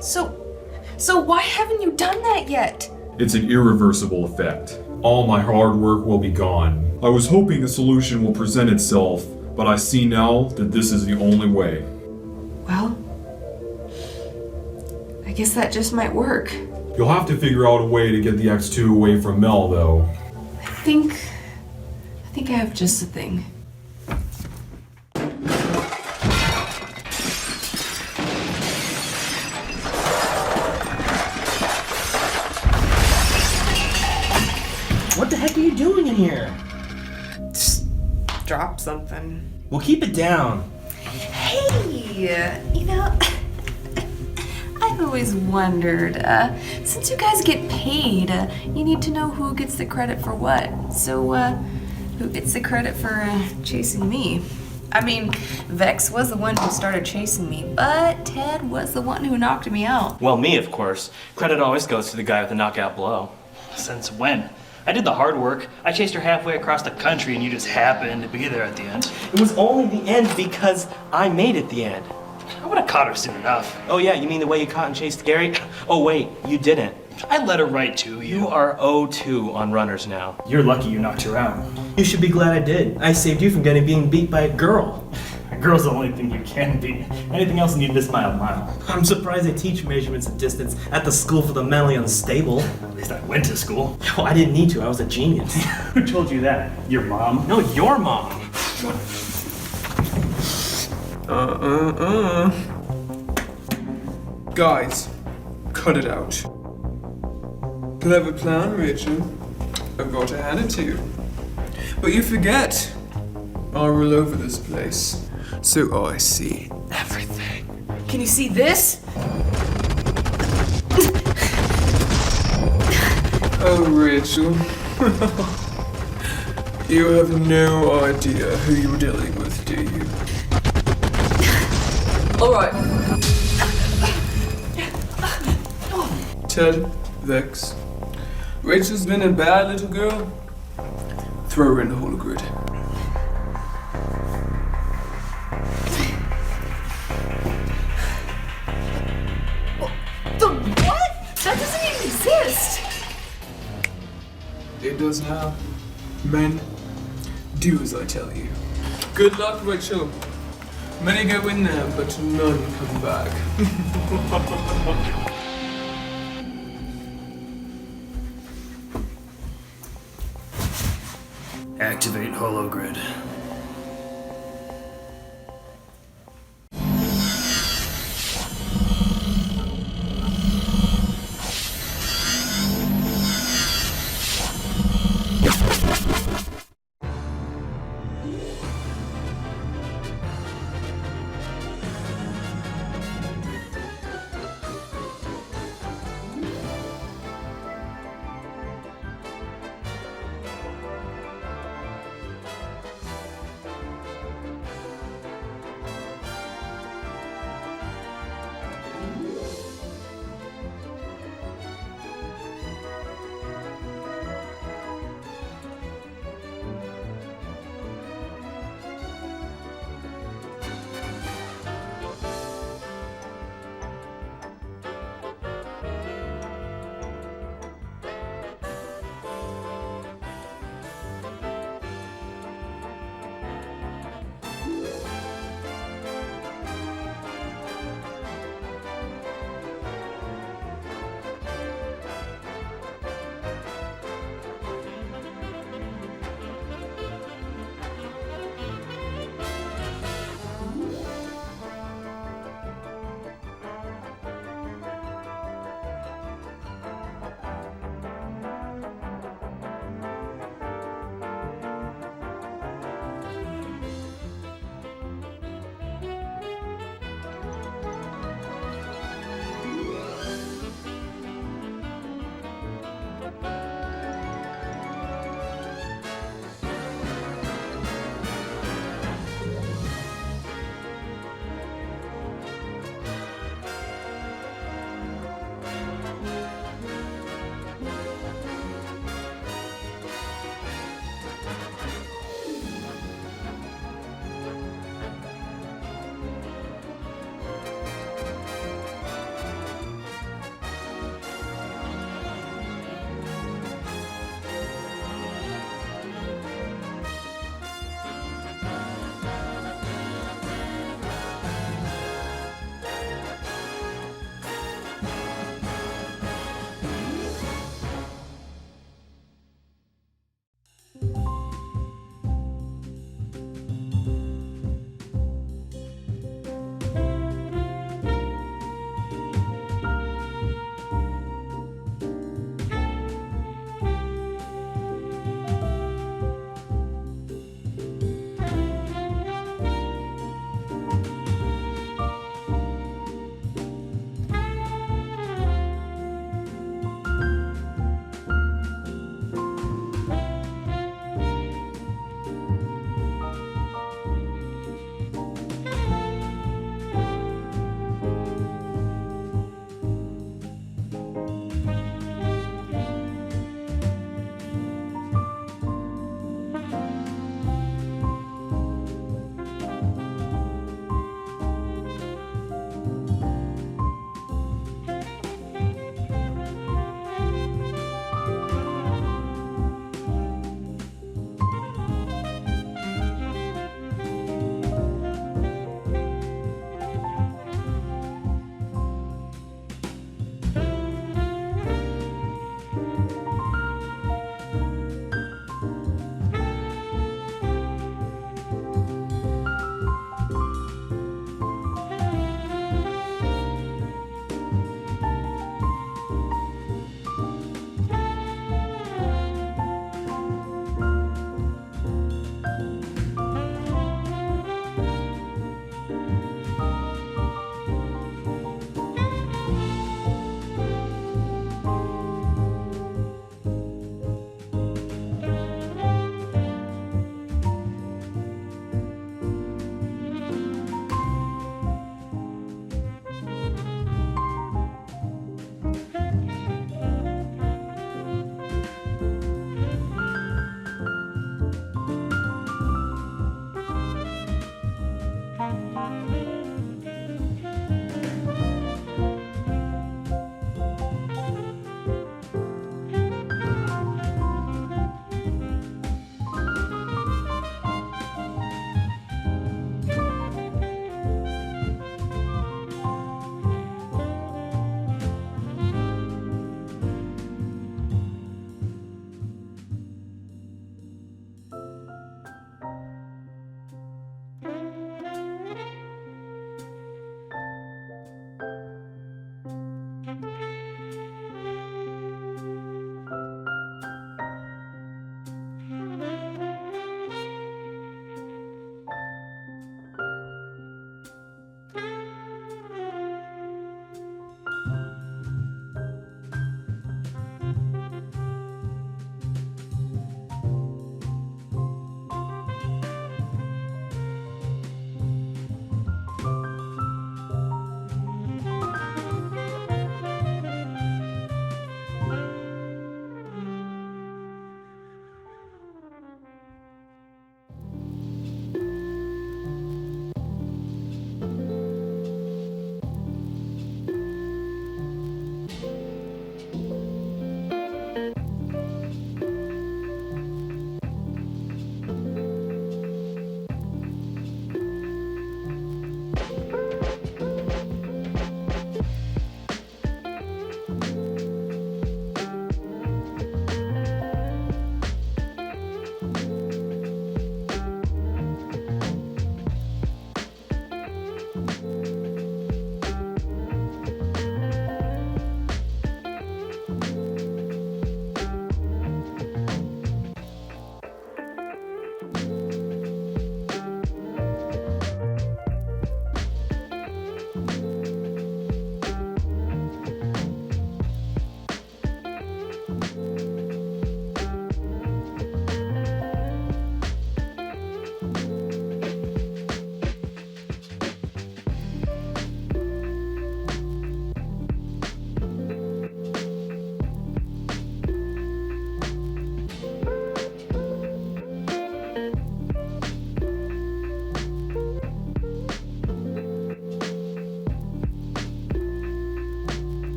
So why haven't you done that yet? It's an irreversible effect. All my hard work will be gone. I was hoping a solution will present itself, but I see now that this is the only way. Well, I guess that just might work. You'll have to figure out a way to get the X2 away from Mel, though. I think I have just the thing. What the heck are you doing in here? Just drop something. Well, keep it down. Hey, you know, I've always wondered, since you guys get paid, you need to know who gets the credit for what. So, who gets the credit for chasing me? I mean, Vex was the one who started chasing me, but Ted was the one who knocked me out. Well, me, of course. Credit always goes to the guy with the knockout blow. Since when? I did the hard work. I chased her halfway across the country and you just happened to be there at the end. It was only the end because I made it the end. I would have caught her soon enough. Oh yeah, you mean the way you caught and chased Gary? Oh wait, you didn't. I led her right to you. You are 0-2 on runners now. You're lucky you knocked her out. You should be glad I did. I saved you from being beat by a girl. A girl's the only thing you can beat. Anything else you need this mile. I'm surprised they teach measurements of distance at the school for the mentally unstable. At least I went to school. Oh, I didn't need to. I was a genius. Who told you that? Your mom? No, your mom. Guys, cut it out. Clever plan, Rachel. I've got to hand it to you. But you forget, I'll rule over this place, so I see everything. Can you see this? Oh, Rachel. You have no idea who you're dealing with, do you? Alright. Ted, Vex. Rachel's been a bad little girl. Throw her in the hologrid. The what? That doesn't even exist. It does now. Men, do as I tell you. Good luck, Rachel. Many go in there, but none come back. Activate hologrid.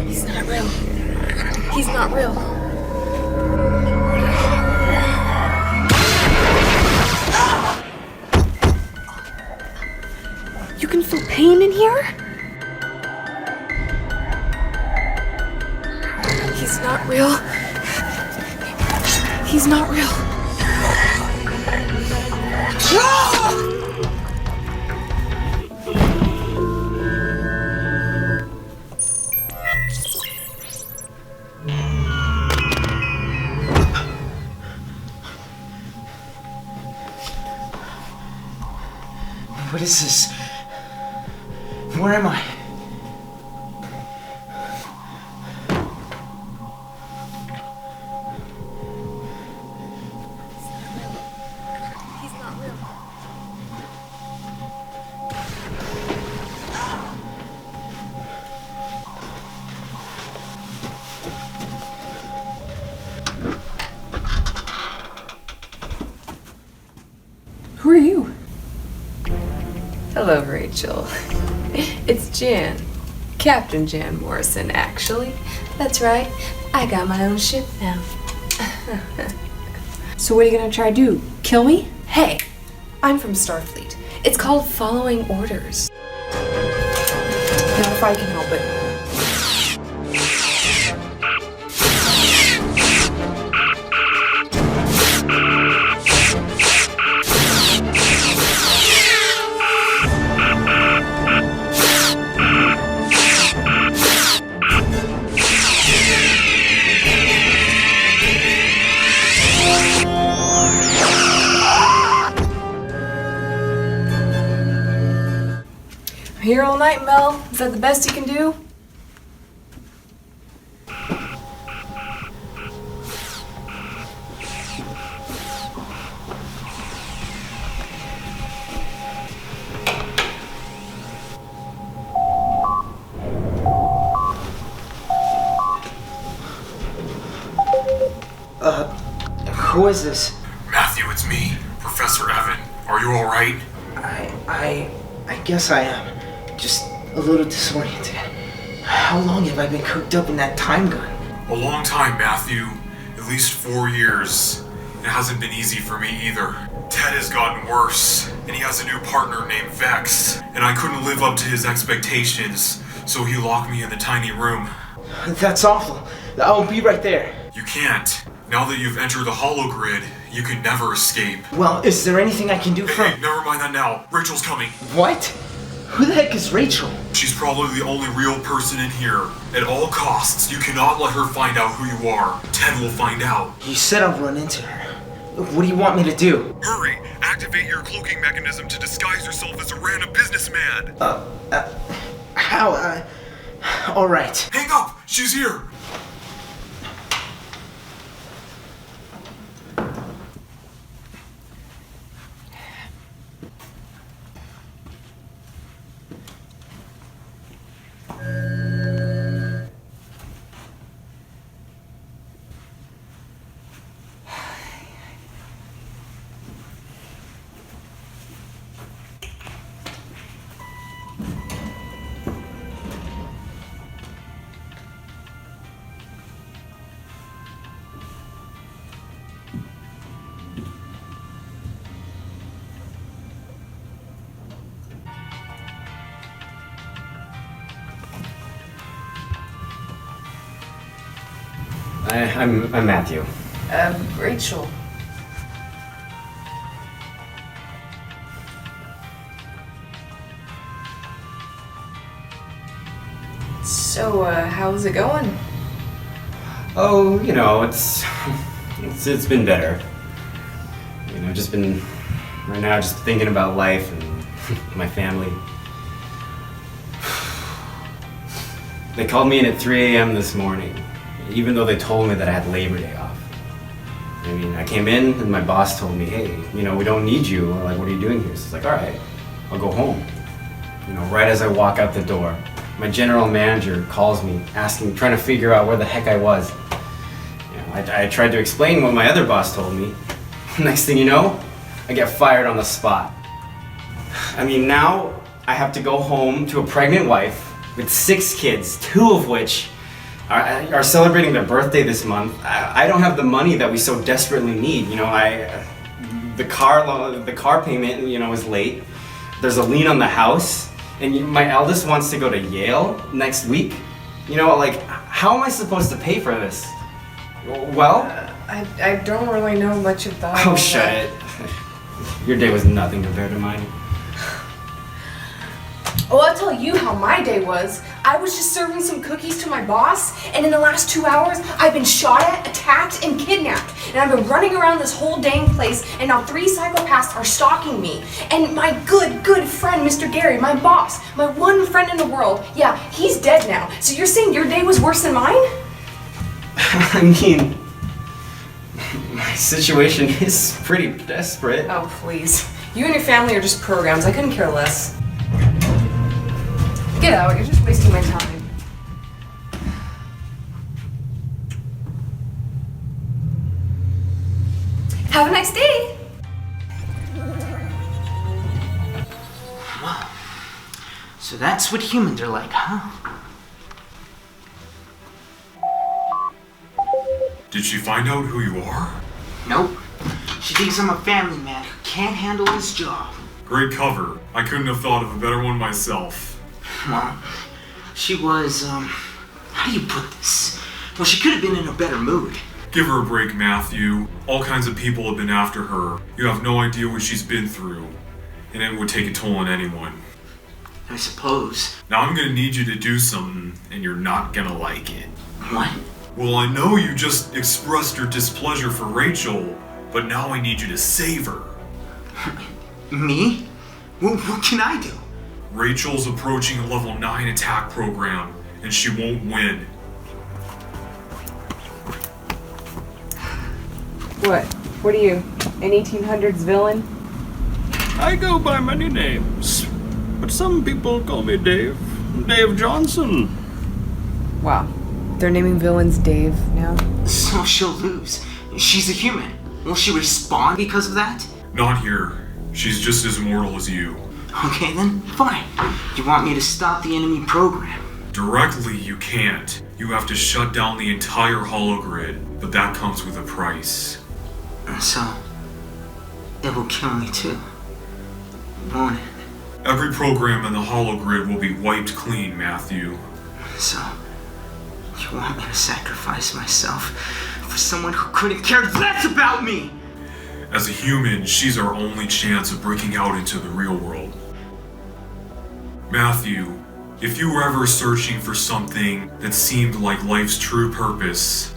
He's not real. He's not real. You can feel pain in here? He's not real. He's not real. What is this? Where am I? He's not real. Who are you? Hello, Rachel. It's Jan. Captain Jan Morrison, actually. That's right. I got my own ship now. So what are you gonna try to do? Kill me? Hey, I'm from Starfleet. It's called following orders. Not if I can help it. I'm here all night, Mel. Is that the best you can do? Who is this? Matthew, it's me, Professor Evan. Are you alright? I guess I am. Just a little disoriented. How long have I been cooked up in that time gun? A long time, Matthew. At least 4 years. It hasn't been easy for me either. Ted has gotten worse, and he has a new partner named Vex, and I couldn't live up to his expectations, so he locked me in the tiny room. That's awful. I'll be right there. You can't. Now that you've entered the hologrid, you can never escape. Well, is there anything I can do Hey, never mind that now. Rachel's coming. What? Who the heck is Rachel? She's probably the only real person in here. At all costs, you cannot let her find out who you are. Ted will find out. You said I'll run into her. What do you want me to do? Hurry! Activate your cloaking mechanism to disguise yourself as a random businessman. How? Alright. Hang up! She's here! I'm Matthew. Rachel. So, how's it going? Oh, you know, it's been better. You know, right now just thinking about life and my family. They called me in at 3 a.m. this morning, even though they told me that I had Labor Day off. I mean, I came in and my boss told me, hey, you know, we don't need you. Like, what are you doing here? So it's like, all right, I'll go home. You know, right as I walk out the door, my general manager calls me, trying to figure out where the heck I was. You know, I tried to explain what my other boss told me. Next thing you know, I get fired on the spot. I mean, now I have to go home to a pregnant wife with 6 kids, 2 of which are celebrating their birthday this month. I don't have the money that we so desperately need. You know, the car payment, you know, is late. There's a lien on the house, and my eldest wants to go to Yale next week. You know, like, how am I supposed to pay for this? Well, I don't really know much about. oh, shut it. Your day was nothing compared to mine. Oh, I'll tell you how my day was. I was just serving some cookies to my boss, and in the last 2 hours, I've been shot at, attacked, and kidnapped. And I've been running around this whole dang place, and now 3 psychopaths are stalking me. And my good friend, Mr. Gary, my boss, my one friend in the world, yeah, he's dead now. So you're saying your day was worse than mine? I mean, my situation is pretty desperate. Oh, please. You and your family are just programs. I couldn't care less. Get out, you're just wasting my time. Have a nice day! Wow. So that's what humans are like, huh? Did she find out who you are? Nope. She thinks I'm a family man who can't handle his job. Great cover. I couldn't have thought of a better one myself. Well, she was, how do you put this? Well, she could have been in a better mood. Give her a break, Matthew. All kinds of people have been after her. You have no idea what she's been through. And it would take a toll on anyone. I suppose. Now I'm gonna need you to do something, and you're not gonna like it. What? Well, I know you just expressed your displeasure for Rachel, but now I need you to save her. Me? What can I do? Rachel's approaching a level 9 attack program, and she won't win. What? What are you? An 1800s villain? I go by many names, but some people call me Dave. Dave Johnson. Wow. They're naming villains Dave now? So she'll lose. She's a human. Will she respawn because of that? Not here. She's just as mortal as you. Okay then, fine. You want me to stop the enemy program? Directly, you can't. You have to shut down the entire hologrid, but that comes with a price. So, it will kill me too, won't it? Every program in the hologrid will be wiped clean, Matthew. So, you want me to sacrifice myself for someone who couldn't care less about me? As a human, she's our only chance of breaking out into the real world. Matthew, if you were ever searching for something that seemed like life's true purpose,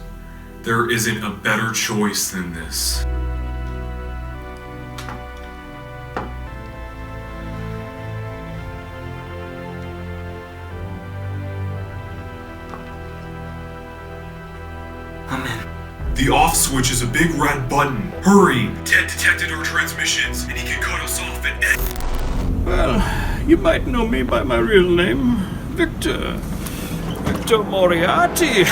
there isn't a better choice than this. The off switch is a big red button. Hurry! Ted detected our transmissions, and he can cut us off at any. Well, you might know me by my real name, Victor. Victor Moriarty.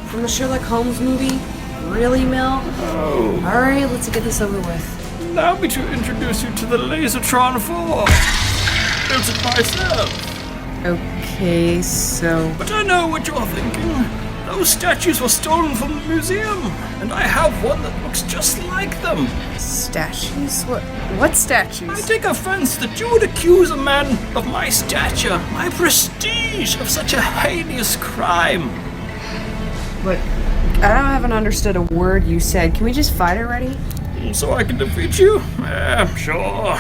From the Sherlock Holmes movie? Really, Mel? Oh. Alright, let's get this over with. Allow me to introduce you to the Lasertron 4. Built it myself. Okay, so... But I know what you're thinking. Those statues were stolen from the museum, and I have one that looks just like them. Statues? What statues? I take offense that you would accuse a man of my stature, my prestige, of such a heinous crime. What? I haven't understood a word you said. Can we just fight already? So I can defeat you? Sure.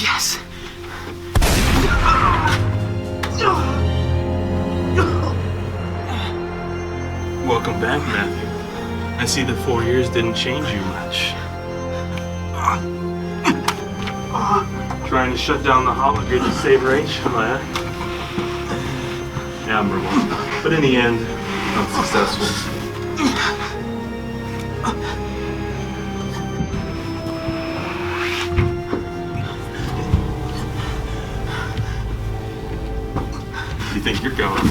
Yes! Welcome back, Matthew. I see the 4 years didn't change you much. Trying to shut down the hologrid to save Rachel, eh? Admirable. But in the end, unsuccessful. Where do you think you're going?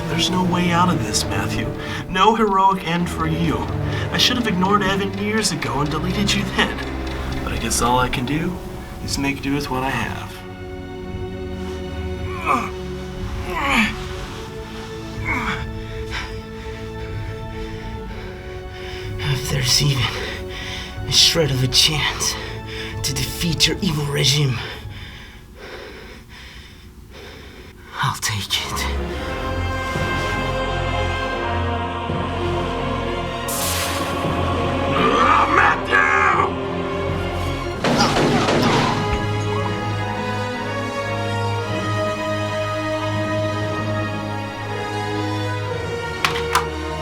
There's no way out of this, Matthew. No heroic end for you. I should have ignored Evan years ago and deleted you then. But I guess all I can do is make do with what I have. If there's even a shred of a chance to defeat your evil regime, I'll take it.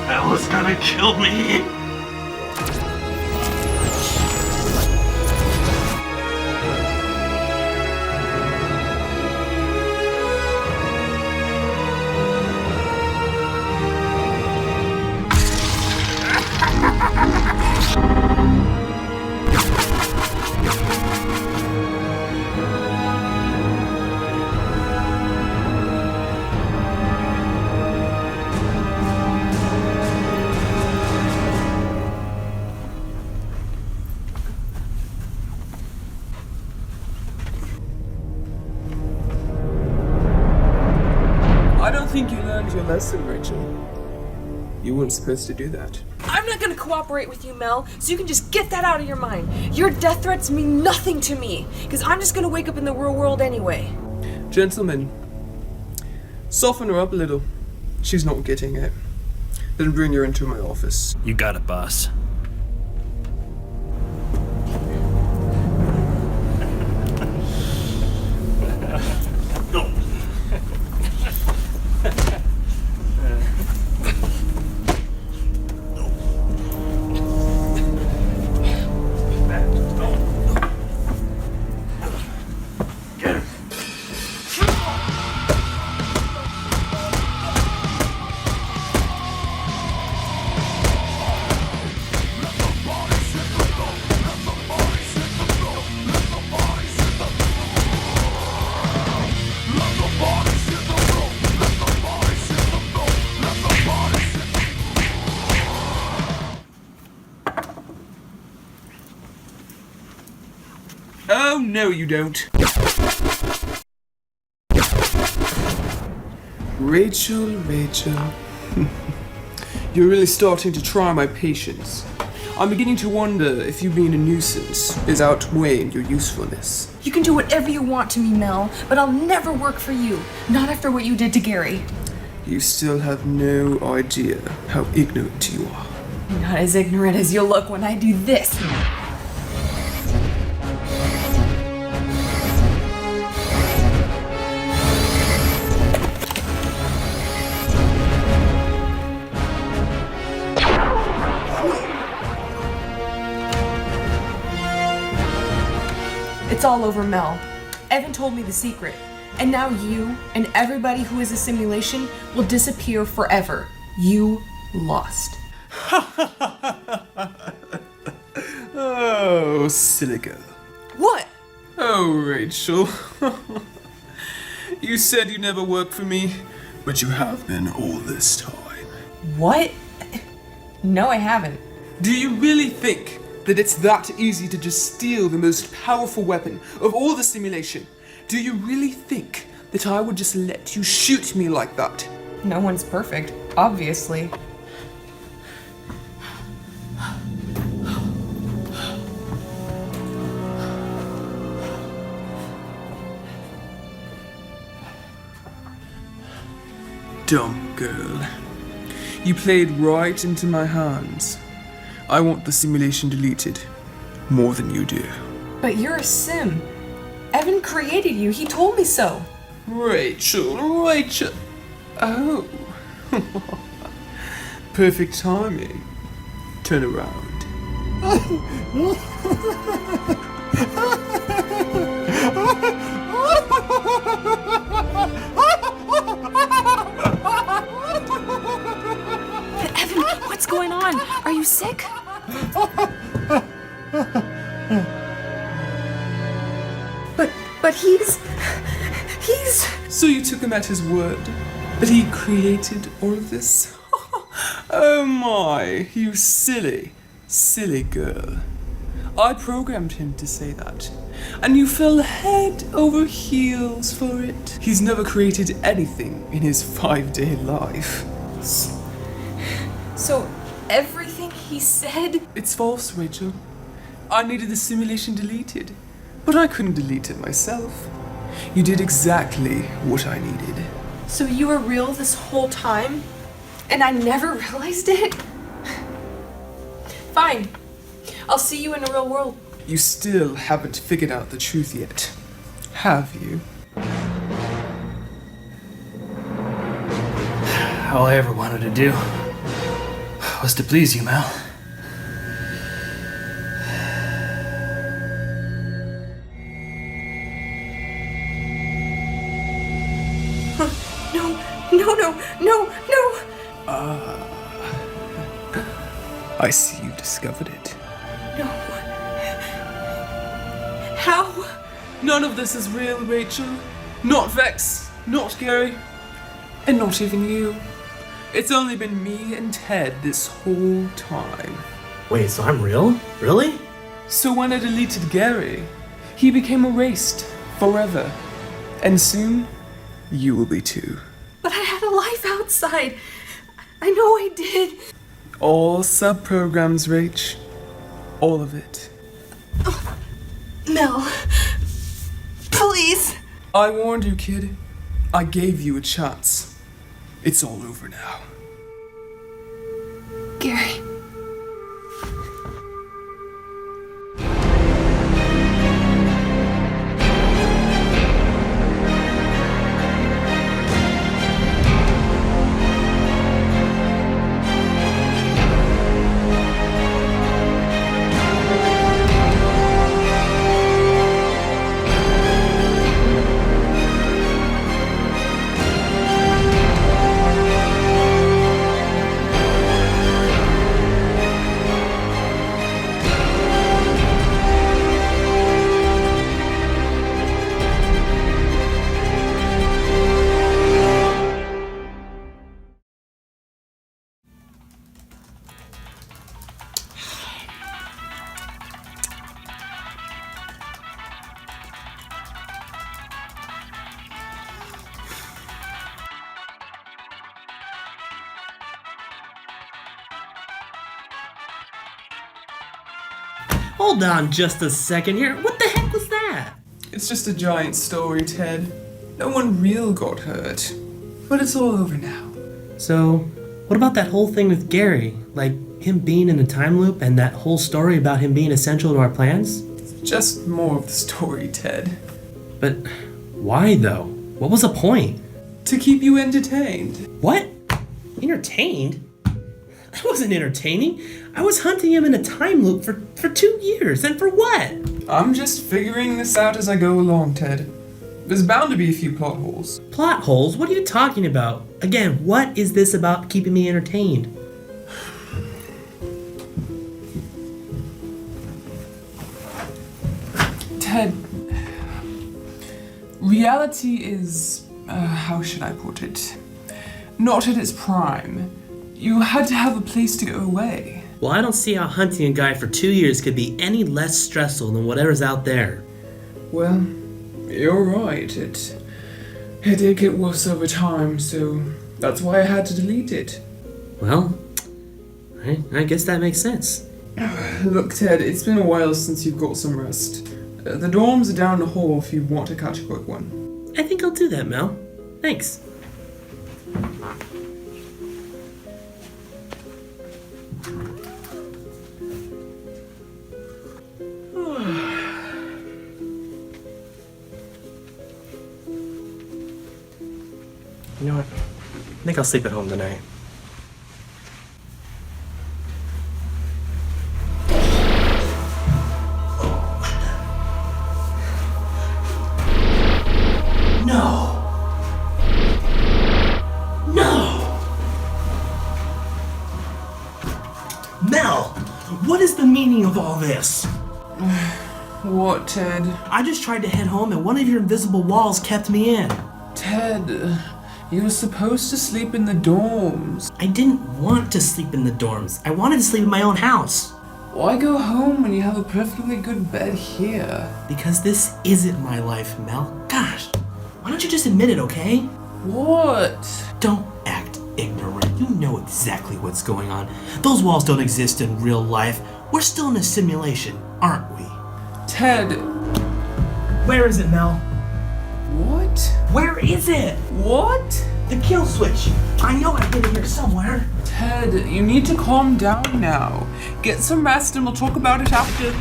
That was gonna kill me. I don't think you learned your lesson, Rachel. You weren't supposed to do that. I'm not gonna cooperate with you, Mel, so you can just get that out of your mind. Your death threats mean nothing to me, because I'm just gonna wake up in the real world anyway. Gentlemen, soften her up a little. She's not getting it. Then bring her into my office. You got it, boss. Oh, no, you don't. Rachel. You're really starting to try my patience. I'm beginning to wonder if you being a nuisance is outweighing your usefulness. You can do whatever you want to me, Mel, but I'll never work for you. Not after what you did to Gary. You still have no idea how ignorant you are. Not as ignorant as you'll look when I do this. It's all over, Mel. Evan told me the secret. And now you and everybody who is a simulation will disappear forever. You lost. Oh, silly girl. What? Oh, Rachel. You said you never worked for me, but you have been all this time. What? No, I haven't. Do you really think that it's that easy to just steal the most powerful weapon of all the simulation? Do you really think that I would just let you shoot me like that? No one's perfect, obviously. Dumb girl. You played right into my hands. I want the simulation deleted more than you do. But you're a sim. Evan created you. He told me so. Rachel. Oh. Perfect timing. Turn around. Evan, what's going on? Are you sick? But he's... So you took him at his word? That he created all of this? Oh my, you silly, silly girl. I programmed him to say that, and you fell head over heels for it. He's never created anything in his 5-day life. So everything he said... It's false, Rachel. I needed the simulation deleted, but I couldn't delete it myself. You did exactly what I needed. So you were real this whole time? And I never realized it? Fine. I'll see you in the real world. You still haven't figured out the truth yet, have you? All I ever wanted to do was to please you, Mal. No. I see you discovered it. No. How? None of this is real, Rachel. Not Vex, not Gary, and not even you. It's only been me and Ted this whole time. Wait, so I'm real? Really? So when I deleted Gary, he became erased forever. And soon, you will be too. But I had a life outside. I know I did. All sub-programs, Rach. All of it. Oh, Mel. Please. I warned you, kid. I gave you a chance. It's all over now. Gary. Hold on just a second here. What the heck was that? It's just a giant story, Ted. No one real got hurt. But it's all over now. So, what about that whole thing with Gary? Like, him being in a time loop and that whole story about him being essential to our plans? Just more of the story, Ted. But why, though? What was the point? To keep you entertained. What? Entertained? That wasn't entertaining. I was hunting him in a time loop for 2 years, and for what? I'm just figuring this out as I go along, Ted. There's bound to be a few plot holes. Plot holes? What are you talking about? Again, what is this about keeping me entertained? Ted, reality is, how should I put it? Not at its prime. You had to have a place to go away. Well, I don't see how hunting a guy for 2 years could be any less stressful than whatever's out there. Well, you're right. It did get worse over time, so that's why I had to delete it. Well, I guess that makes sense. Look, Ted, it's been a while since you've got some rest. The dorms are down the hall if you want to catch a quick one. I think I'll do that, Mel. Thanks. You know what? I think I'll sleep at home tonight. No! No! Mel! What is the meaning of all this? What, Ted? I just tried to head home and one of your invisible walls kept me in. Ted, you were supposed to sleep in the dorms. I didn't want to sleep in the dorms. I wanted to sleep in my own house. Why go home when you have a perfectly good bed here? Because this isn't my life, Mel. Gosh, why don't you just admit it, okay? What? Don't act ignorant. You know exactly what's going on. Those walls don't exist in real life. We're still in a simulation, aren't we? Ted. Where is it, Mel? What? Where is it? What? The kill switch. I know I hid it here somewhere. Ted, you need to calm down now. Get some rest and we'll talk about it after.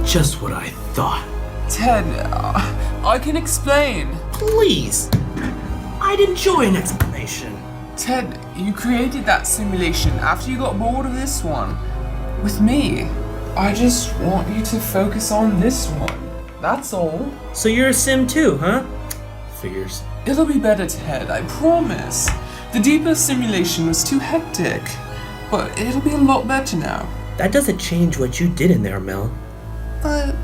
Just what I thought. Ted, I can explain. Please. I'd enjoy an explanation. Ted, you created that simulation after you got bored of this one. With me. I just want you to focus on this one. That's all. So you're a sim too, huh? Figures. It'll be better, Ted, I promise. The deeper simulation was too hectic. But it'll be a lot better now. That doesn't change what you did in there, Mel. But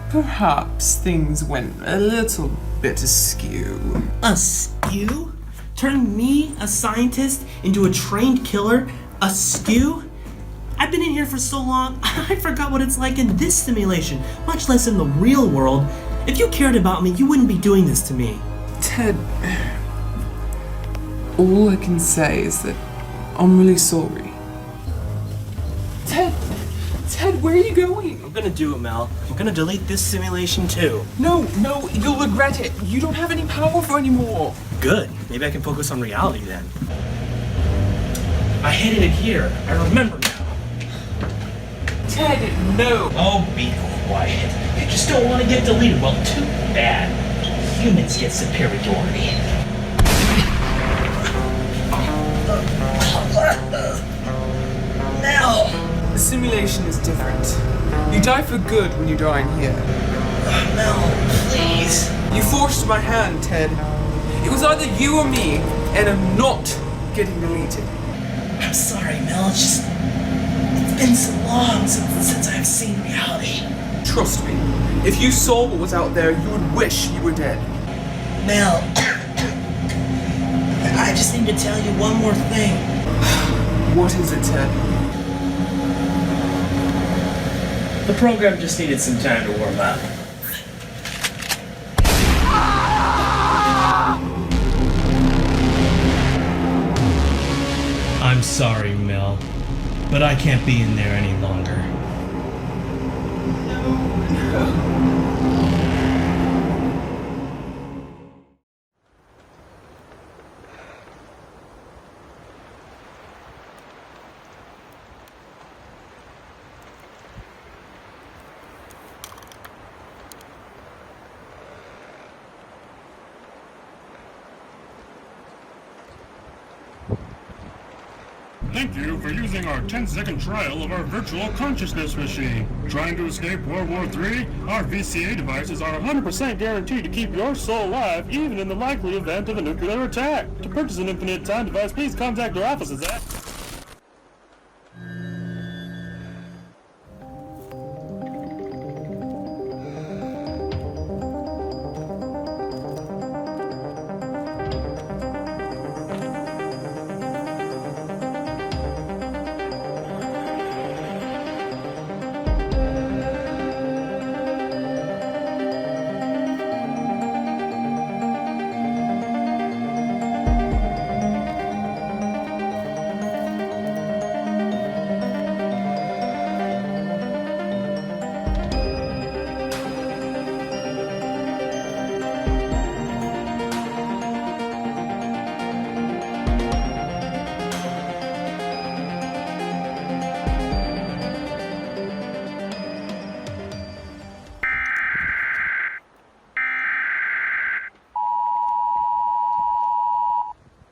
perhaps things went a little bit askew. Askew? Turn me, a scientist, into a trained killer? Askew? I've been in here for so long, I forgot what it's like in this simulation, much less in the real world. If you cared about me, you wouldn't be doing this to me. Ted, all I can say is that I'm really sorry. Ted, where are you going? I'm gonna do it, Mel. I'm gonna delete this simulation too. No, you'll regret it. You don't have any power for anymore. Good. Maybe I can focus on reality then. I hid it here. I remember now. Ted, no. Oh, be quiet. You just don't want to get deleted. Well, too bad. Humans get superiority. Mel! The simulation is different. You die for good when you die in here. Mel, please. You forced my hand, Ted. It was either you or me, and I'm not getting deleted. I'm sorry, Mel. It's been so long since I've seen reality. Trust me, if you saw what was out there, you would wish you were dead. Mel, I just need to tell you one more thing. What is it, Ted? The program just needed some time to warm up. I'm sorry, Mel, but I can't be in there any longer. Thank you for using our 10-second trial of our virtual consciousness machine. Trying to escape World War III? Our VCA devices are 100% guaranteed to keep your soul alive, even in the likely event of a nuclear attack. To purchase an infinite time device, please contact our offices at...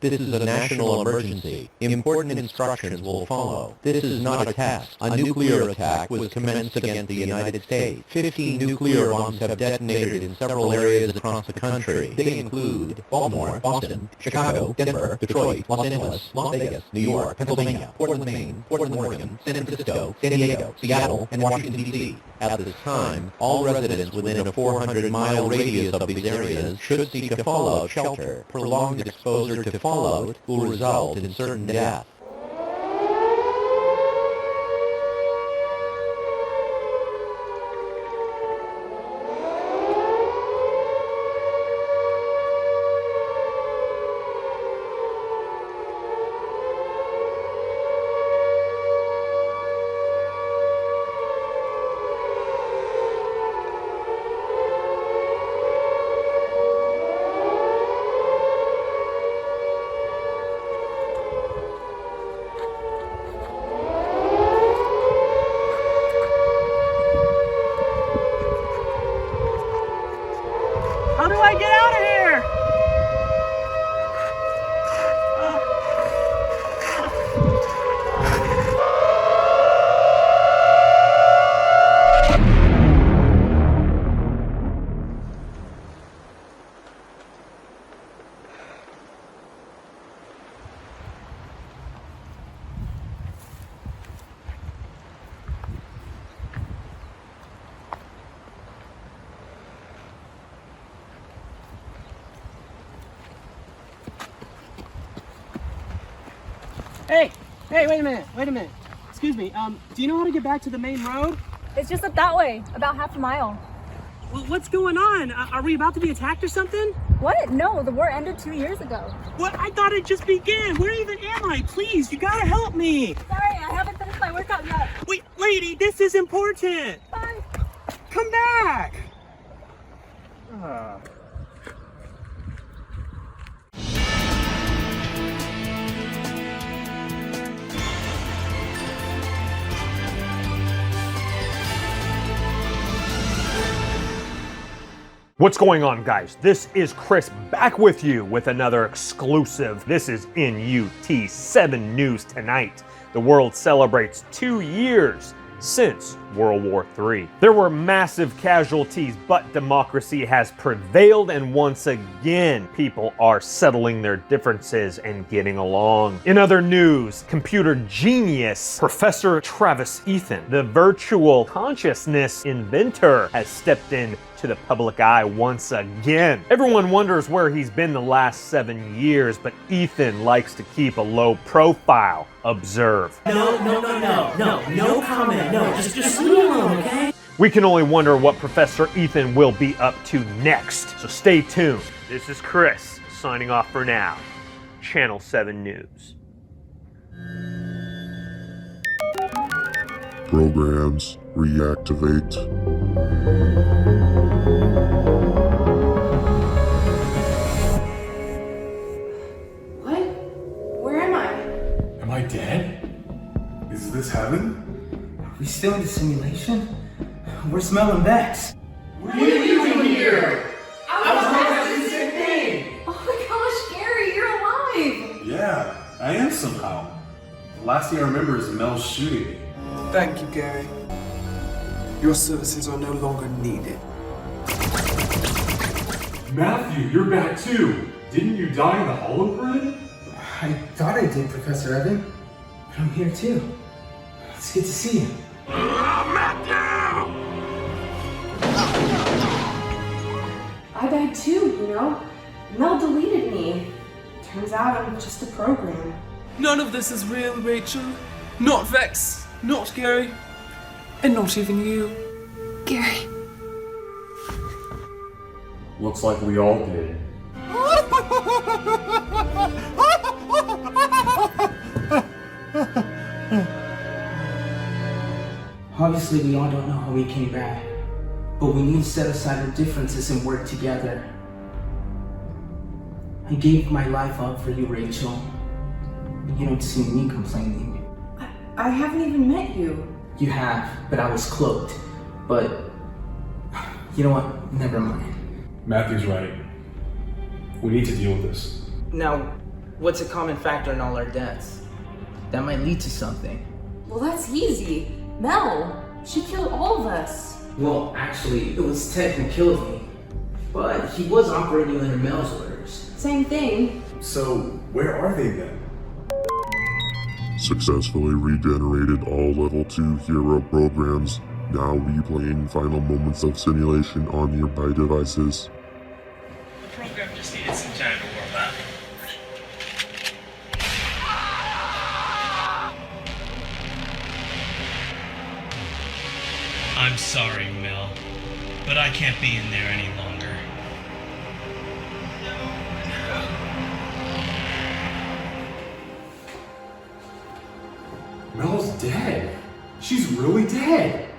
This is a national emergency. Important instructions will follow. This is not a test. A nuclear attack was commenced against the United States. 15 nuclear bombs have detonated in several areas across the country. They include Baltimore, Boston, Chicago, Denver, Detroit, Los Angeles, Las Vegas, New York, Pennsylvania, Portland, Maine, Portland, Oregon, San Francisco, San Diego, Seattle, and Washington, D.C. At this time, all residents within a 400-mile radius of these areas should seek a fallout shelter. Prolonged exposure to fallout will result in certain death. How do I get out of here? Hey, wait a minute. Excuse me, do you know how to get back to the main road? It's just up that way, about half a mile. Well, what's going on? Are we about to be attacked or something? What? No, the war ended 2 years ago. What? I thought it just began. Where even am I? Please, you gotta help me. Sorry, I haven't finished my workout yet. Wait, lady, this is important. Bye. Come back. What's going on, guys? This is Chris back with you with another exclusive. This is NUT 7 News Tonight. The world celebrates 2 years since World War III. There were massive casualties, but democracy has prevailed, and once again, people are settling their differences and getting along. In other news, computer genius Professor Travis Ethan, the virtual consciousness inventor, has stepped in to the public eye once again. Everyone wonders where he's been the last 7 years, but Ethan likes to keep a low profile. Observe. No comment. No, just leave me alone, okay? We can only wonder what Professor Ethan will be up to next, so stay tuned. This is Chris, signing off for now. Channel 7 News. Programs reactivate. What? Where am I? Am I dead? Is this heaven? Are we still in the simulation? We're smelling bats. What are you doing here? I was having the same thing. Oh my gosh, Gary, you're alive. Yeah, I am somehow. The last thing I remember is Mel shooting me. Thank you, Gary. Your services are no longer needed. Matthew, you're back too. Didn't you die in the hologram? I thought I did, Professor Evan. But I'm here too. It's good to see you. I died too, you know? Mel deleted me. Turns out I'm just a program. None of this is real, Rachel. Not Vex, not Gary, and not even you. Gary. Looks like we all did. Obviously, we all don't know how we came back, but we need to set aside our differences and work together. I gave my life up for you, Rachel. You don't see me complaining. I haven't even met you. You have, but I was cloaked. But, you know what? Never mind. Matthew's right. We need to deal with this. Now, What's a common factor in all our deaths? That might lead to something. Well, that's easy. Mel. She killed all of us. Well, actually, it was Ted who killed me. But he was operating under Mel's orders. Same thing. So, where are they then? Successfully regenerated all level 2 hero programs, now replaying final moments of simulation on nearby devices. The program just needed some time to warm up. I'm sorry, Mel, but I can't be in there any longer. Mel's dead. She's really dead.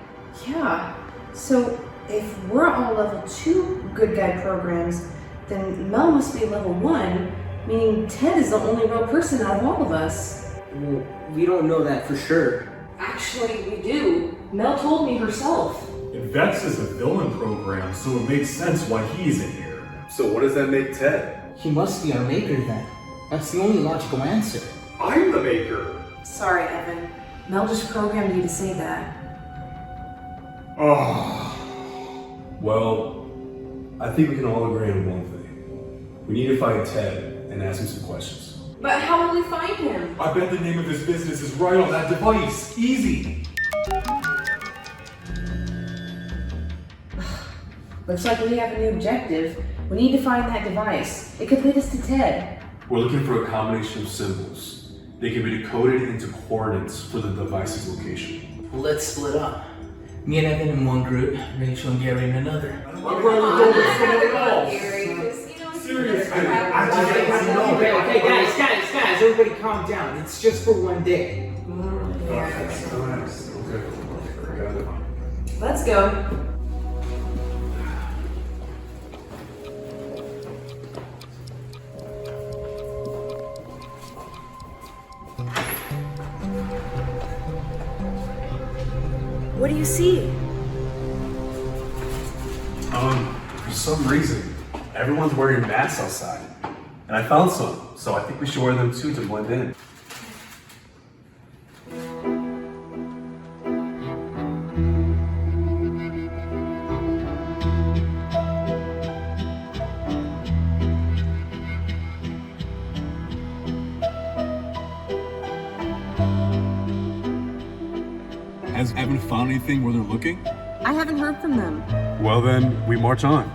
Yeah. So if we're all level 2 good guy programs, then Mel must be level 1, meaning Ted is the only real person out of all of us. Well, we don't know that for sure. Actually, we do. Mel told me herself. Vex is a villain program, so it makes sense why he's in here. So what does that make Ted? He must be our maker then. That's the only logical answer. I'm the maker. Sorry, Evan. Mel just programmed you to say that. Oh. Well, I think we can all agree on one thing. We need to find Ted and ask him some questions. But how will we find him? I bet the name of his business is right on that device. Easy. Looks like we have a new objective. We need to find that device. It could lead us to Ted. We're looking for a combination of symbols. They can be decoded into coordinates for the device's location. Let's split up. Me and Evan in one group, Rachel and Gary in another. Seriously. Okay, guys, everybody calm down. It's just for one day. Let's go. What do you see? For some reason, everyone's wearing masks outside. And I found some, so I think we should wear them too to blend in. Has Evan found anything where they're looking? I haven't heard from them. Well then, we march on.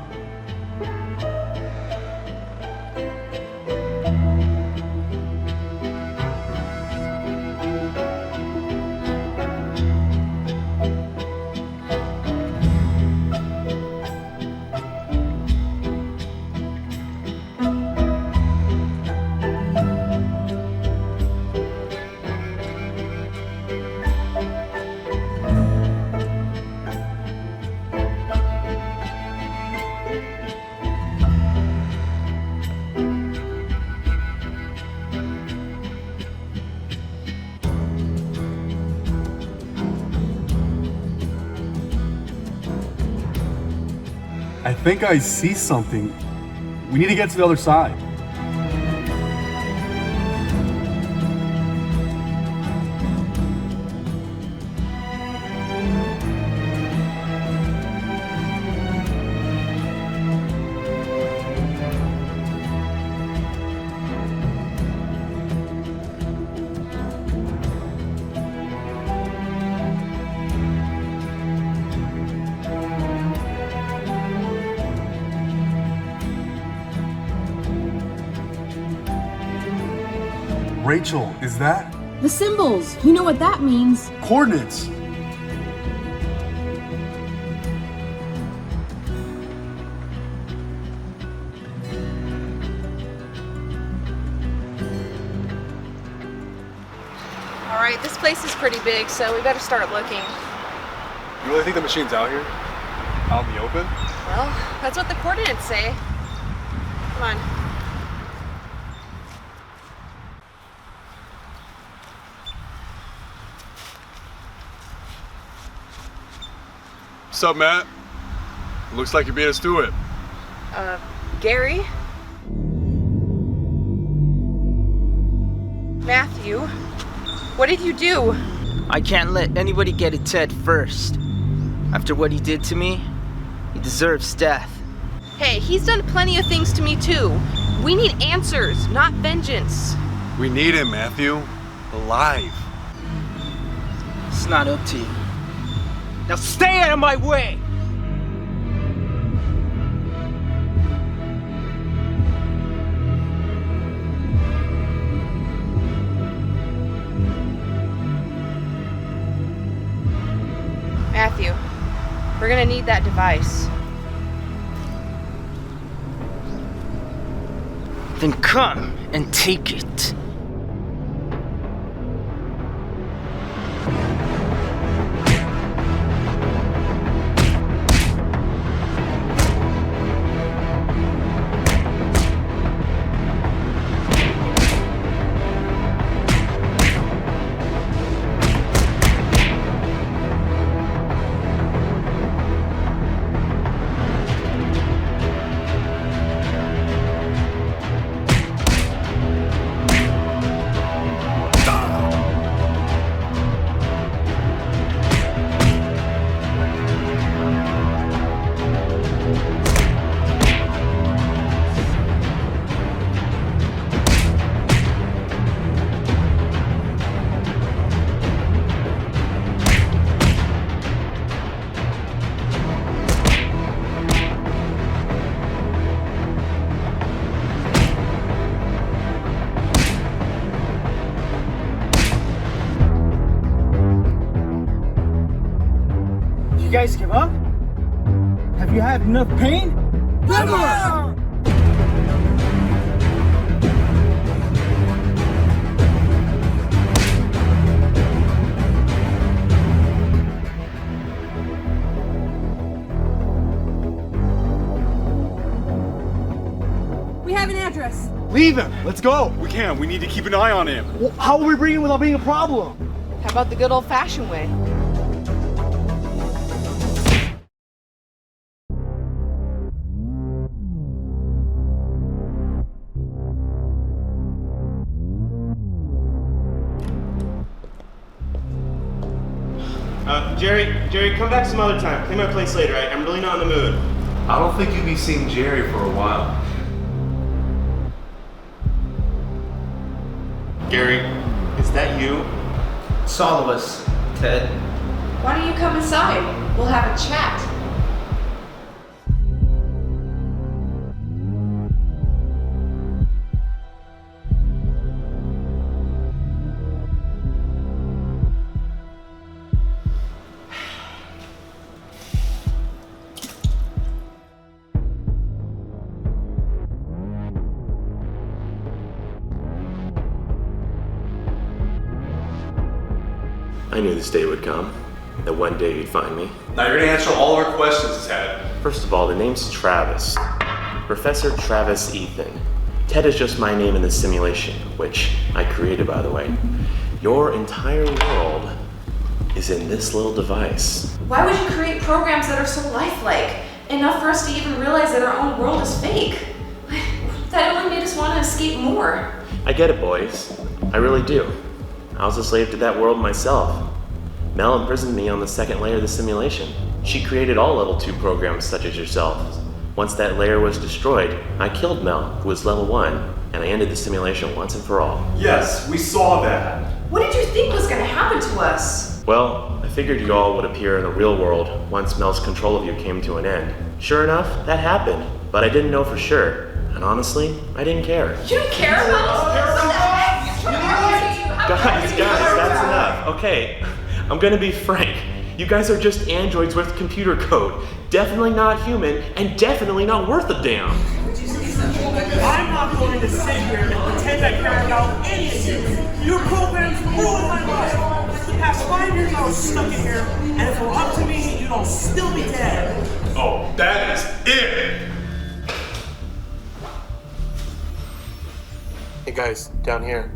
I think I see something. We need to get to the other side. Rachel, is that? The symbols. You know what that means. Coordinates. All right, this place is pretty big, so we better start looking. You really think the machine's out here? Out in the open? Well, that's what the coordinates say. Come on. What's up, Matt? Looks like you beat us to it. Gary? Matthew, what did you do? I can't let anybody get at Ted first. After what he did to me, he deserves death. Hey, he's done plenty of things to me too. We need answers, not vengeance. We need him, Matthew. Alive. It's not up to you. Now stay out of my way! Matthew, we're gonna need that device. Then come and take it. You guys give up? Have you had enough pain? Never! We have an address. Leave him. Let's go. We can't. We need to keep an eye on him. Well, how will we bring him without being a problem? How about the good old-fashioned way? Jerry, come back some other time. Clean my place later. I'm really not in the mood. I don't think you'll be seeing Jerry for a while. Gary, is that you? It's all of us, Ted. Why don't you come inside? We'll have a chat. I knew this day would come. That one day you'd find me. Now you're gonna answer all our questions, Ted. First of all, the name's Travis. Professor Travis Ethan. Ted is just my name in the simulation, which I created, by the way. Your entire world is in this little device. Why would you create programs that are so lifelike? Enough for us to even realize that our own world is fake. That only made us want to escape more. I get it, boys. I really do. I was a slave to that world myself. Mel imprisoned me on the second layer of the simulation. She created all level 2 programs such as yourself. Once that layer was destroyed, I killed Mel, who was level 1, and I ended the simulation once and for all. Yes, we saw that. What did you think was going to happen to us? Well, I figured you all would appear in the real world once Mel's control of you came to an end. Sure enough, that happened, but I didn't know for sure. And honestly, I didn't care. You didn't care about us? Guys, that's enough. Okay, I'm gonna be frank. You guys are just androids with computer code. Definitely not human, and definitely not worth a damn. I'm not going to sit here and pretend I care about any of you. Your programs ruined my life. The past 5 years I was stuck in here, and if it were up to me, you'd all still be dead. Oh, that is it! Hey guys, down here.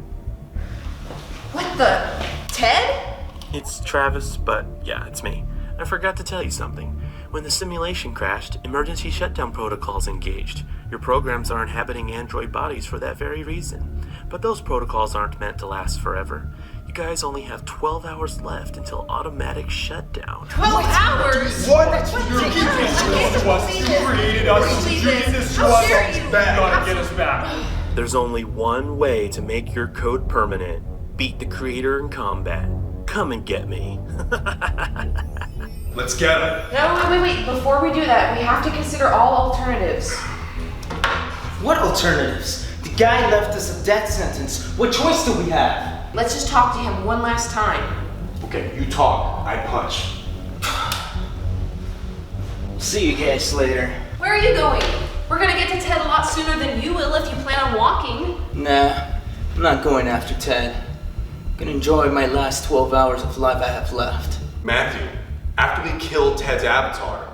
What the? Ted? It's Travis, but yeah, it's me. I forgot to tell you something. When the simulation crashed, emergency shutdown protocols engaged. Your programs are inhabiting android bodies for that very reason. But those protocols aren't meant to last forever. You guys only have 12 hours left until automatic shutdown. 12 hours? What? You're keeping this to us. You created us. You did this to us. You gotta get us back. There's only one way to make your code permanent. Beat the creator in combat. Come and get me. Let's get him. No, wait. Before we do that, we have to consider all alternatives. What alternatives? The guy left us a death sentence. What choice do we have? Let's just talk to him one last time. Okay, you talk. I punch. See you guys later. Where are you going? We're gonna get to Ted a lot sooner than you will if you plan on walking. Nah, I'm not going after Ted. I'm gonna enjoy my last 12 hours of life I have left. Matthew, after we kill Ted's avatar,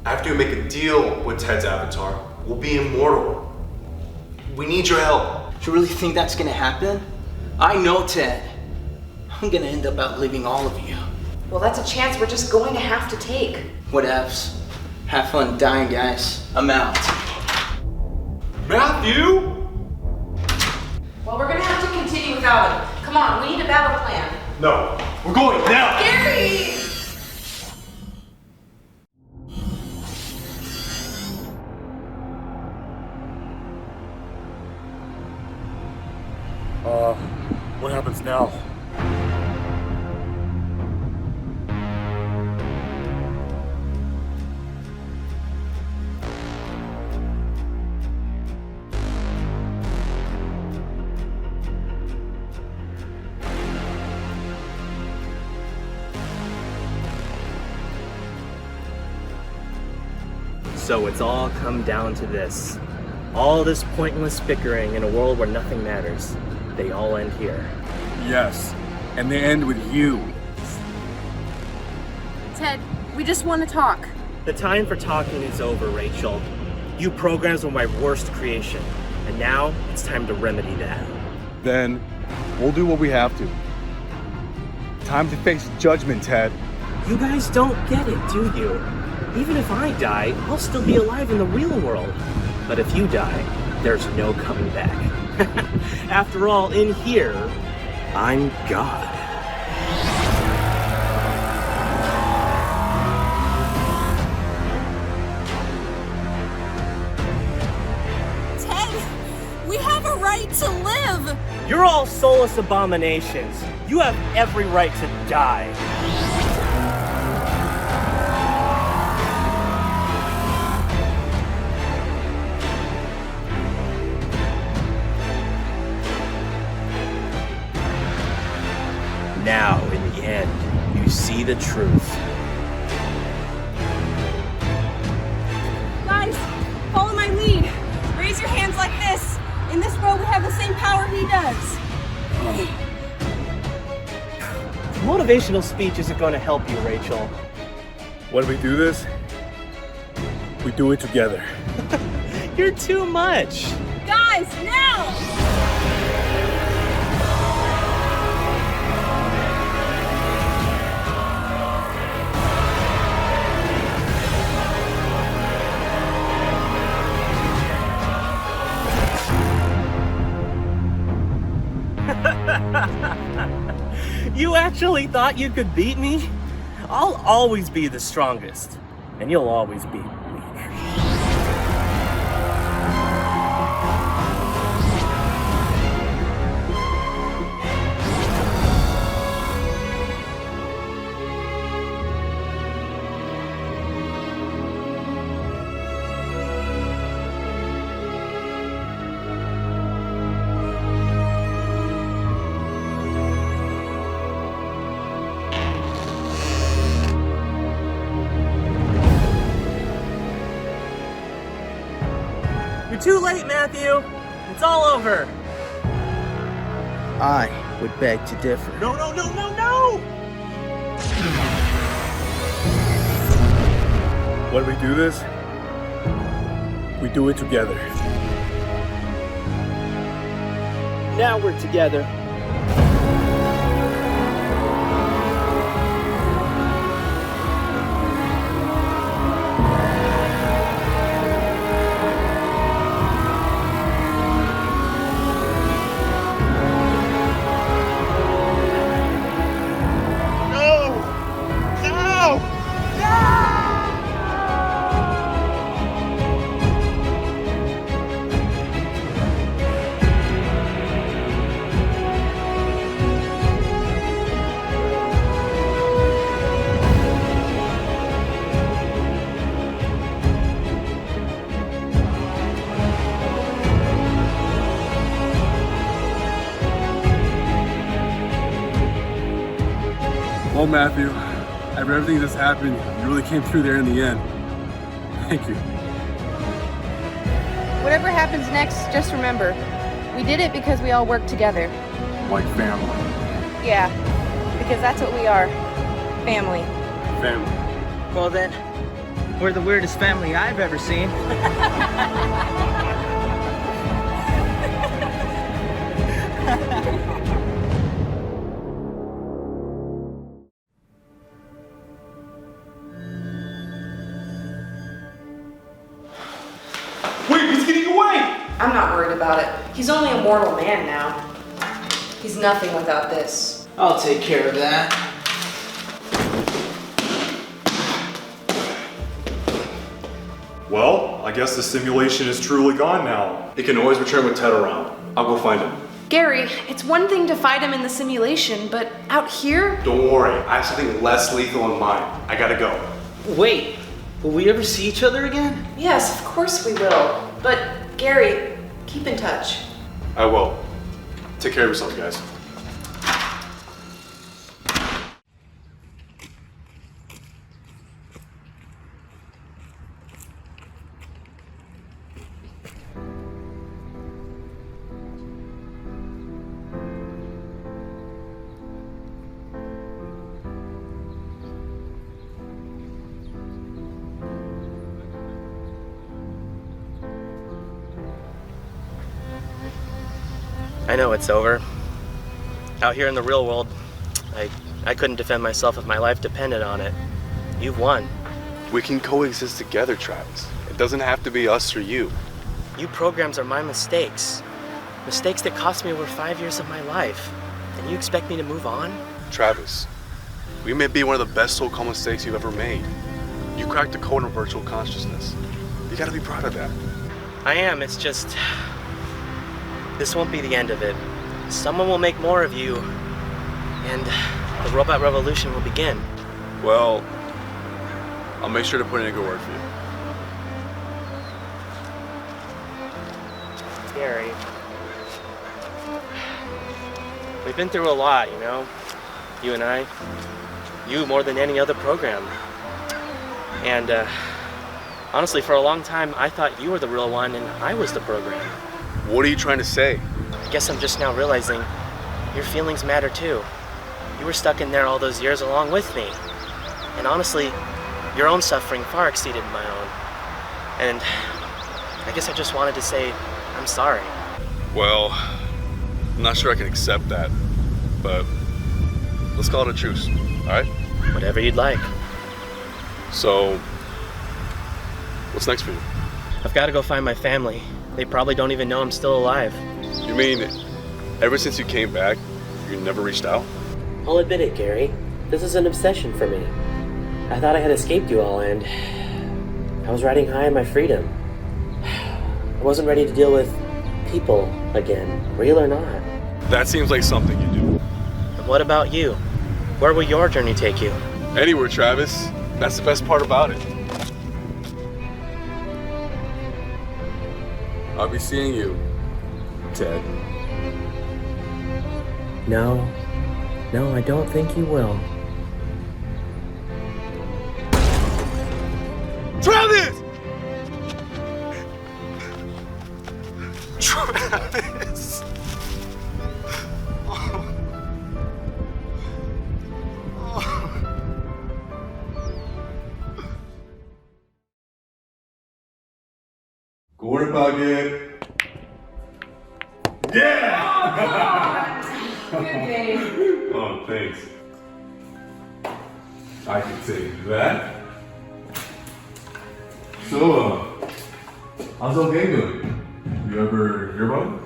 after we make a deal with Ted's avatar, we'll be immortal. We need your help. You really think that's gonna happen? I know Ted. I'm gonna end up outliving all of you. Well, that's a chance we're just going to have to take. Whatevs. Have fun dying, guys. I'm out. Matthew? Well, we're gonna have to continue without him. Come on, we need a battle plan. No, we're going now. Gary! What happens now? So it's all come down to this. All this pointless bickering in a world where nothing matters. They all end here. Yes, and they end with you. Ted, we just want to talk. The time for talking is over, Rachel. You programs were my worst creation, and now it's time to remedy that. Then we'll do what we have to. Time to face judgment, Ted. You guys don't get it, do you? Even if I die, I'll still be alive in the real world. But if you die, there's no coming back. After all, in here, I'm God. Ted, we have a right to live. You're all soulless abominations. You have every right to die. Now, in the end, you see the truth. Guys, follow my lead. Raise your hands like this. In this world, we have the same power he does. Motivational speech isn't going to help you, Rachel. When we do this, we do it together. You're too much. Guys, now! You actually thought you could beat me? I'll always be the strongest, and you'll always be weak. Too late, Matthew. It's all over. I would beg to differ. No, no, no, no, no! When we do this, we do it together. Now we're together. Well, Matthew, after everything that's happened, you really came through there in the end. Thank you. Whatever happens next, just remember, we did it because we all worked together. Like family. Yeah, because that's what we are. Family. Family. Well then, we're the weirdest family I've ever seen. Wait, he's getting away! I'm not worried about it. He's only a mortal man now. He's nothing without this. I'll take care of that. Well, I guess the simulation is truly gone now. He can always return with Ted around. I'll go find him. Gary, it's one thing to fight him in the simulation, but out here? Don't worry, I have something less lethal in mind. I gotta go. Wait, will we ever see each other again? Yes, of course we will. But, Gary, keep in touch. I will. Take care of yourself, guys. I know it's over. Out here in the real world, I couldn't defend myself if my life depended on it. You've won. We can coexist together, Travis. It doesn't have to be us or you. You programs are my mistakes. Mistakes that cost me over 5 years of my life. And you expect me to move on? Travis, we may be one of the best so-called mistakes you've ever made. You cracked the code of virtual consciousness. You gotta be proud of that. I am, it's just... This won't be the end of it. Someone will make more of you, and the robot revolution will begin. Well, I'll make sure to put in a good word for you. Gary, we've been through a lot, you know? You and I. You more than any other program. And honestly, for a long time, I thought you were the real one and I was the program. What are you trying to say? I guess I'm just now realizing your feelings matter too. You were stuck in there all those years along with me. And honestly, your own suffering far exceeded my own. And I guess I just wanted to say, I'm sorry. Well, I'm not sure I can accept that, but let's call it a truce, all right? Whatever you'd like. So, what's next for you? I've got to go find my family. They probably don't even know I'm still alive. You mean, ever since you came back, you never reached out? I'll admit it, Gary. This is an obsession for me. I thought I had escaped you all, and I was riding high on my freedom. I wasn't ready to deal with people again, real or not. That seems like something you do. And what about you? Where will your journey take you? Anywhere, Travis. That's the best part about it. I'll be seeing you, Ted. No, I don't think you will. Travis! Travis! Corner pocket. Yeah! Good game. Oh, thanks. I can take that. So, how's the game doing? You ever hear about it?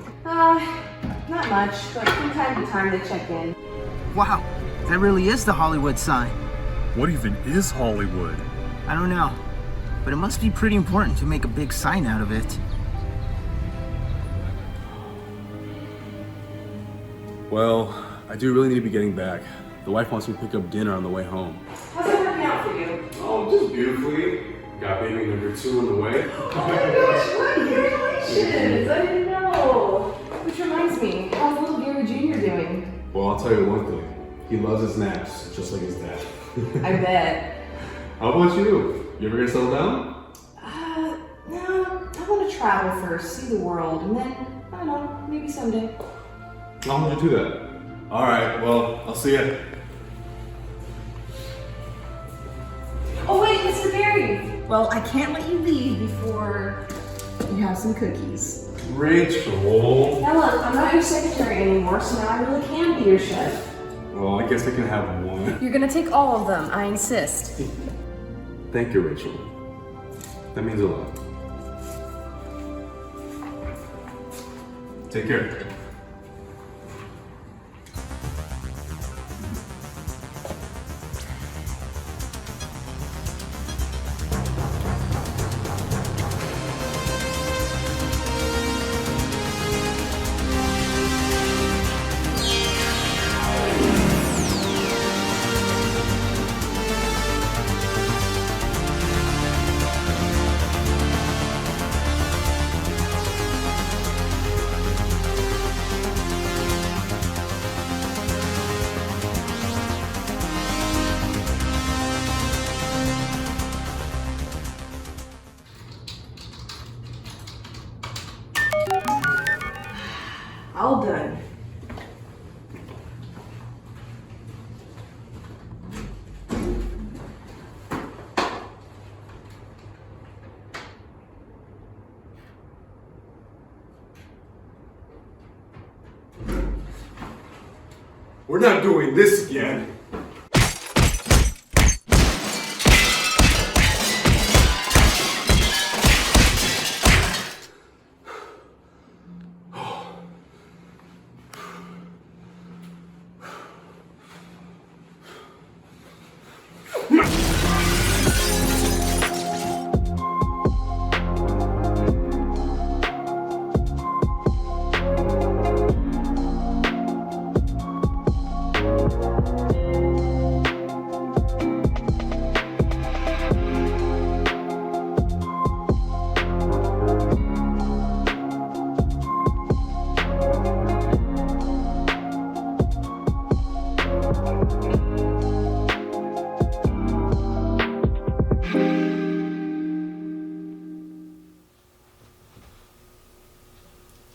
Not much, but from time to time they check in. Wow, that really is the Hollywood sign. What even is Hollywood? I don't know, but it must be pretty important to make a big sign out of it. Well, I do really need to be getting back. The wife wants me to pick up dinner on the way home. How's it working out for you? Oh, just beautifully. Got baby number 2 on the way. Oh my gosh, what? Congratulations! I didn't know. Which reminds me, how's little Gary Jr. doing? Well, I'll tell you one thing. He loves his naps, just like his dad. I bet. How about you? You ever gonna settle down? No, I want to travel first, see the world, and then, I don't know, maybe someday. I'll hold you to that. Alright, well, I'll see ya. Oh wait, Mr. Barry! Well, I can't let you leave before you have some cookies. Rachel! Now look, I'm not your secretary anymore, so now I really can be your chef. Well, I guess I can have one. You're gonna take all of them, I insist. Thank you, Rachel. That means a lot. Take care. All done. We're not doing this again.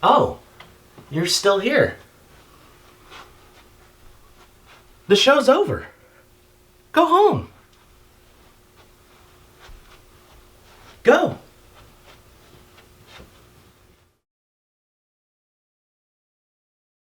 Oh, you're still here. The show's over. Go home.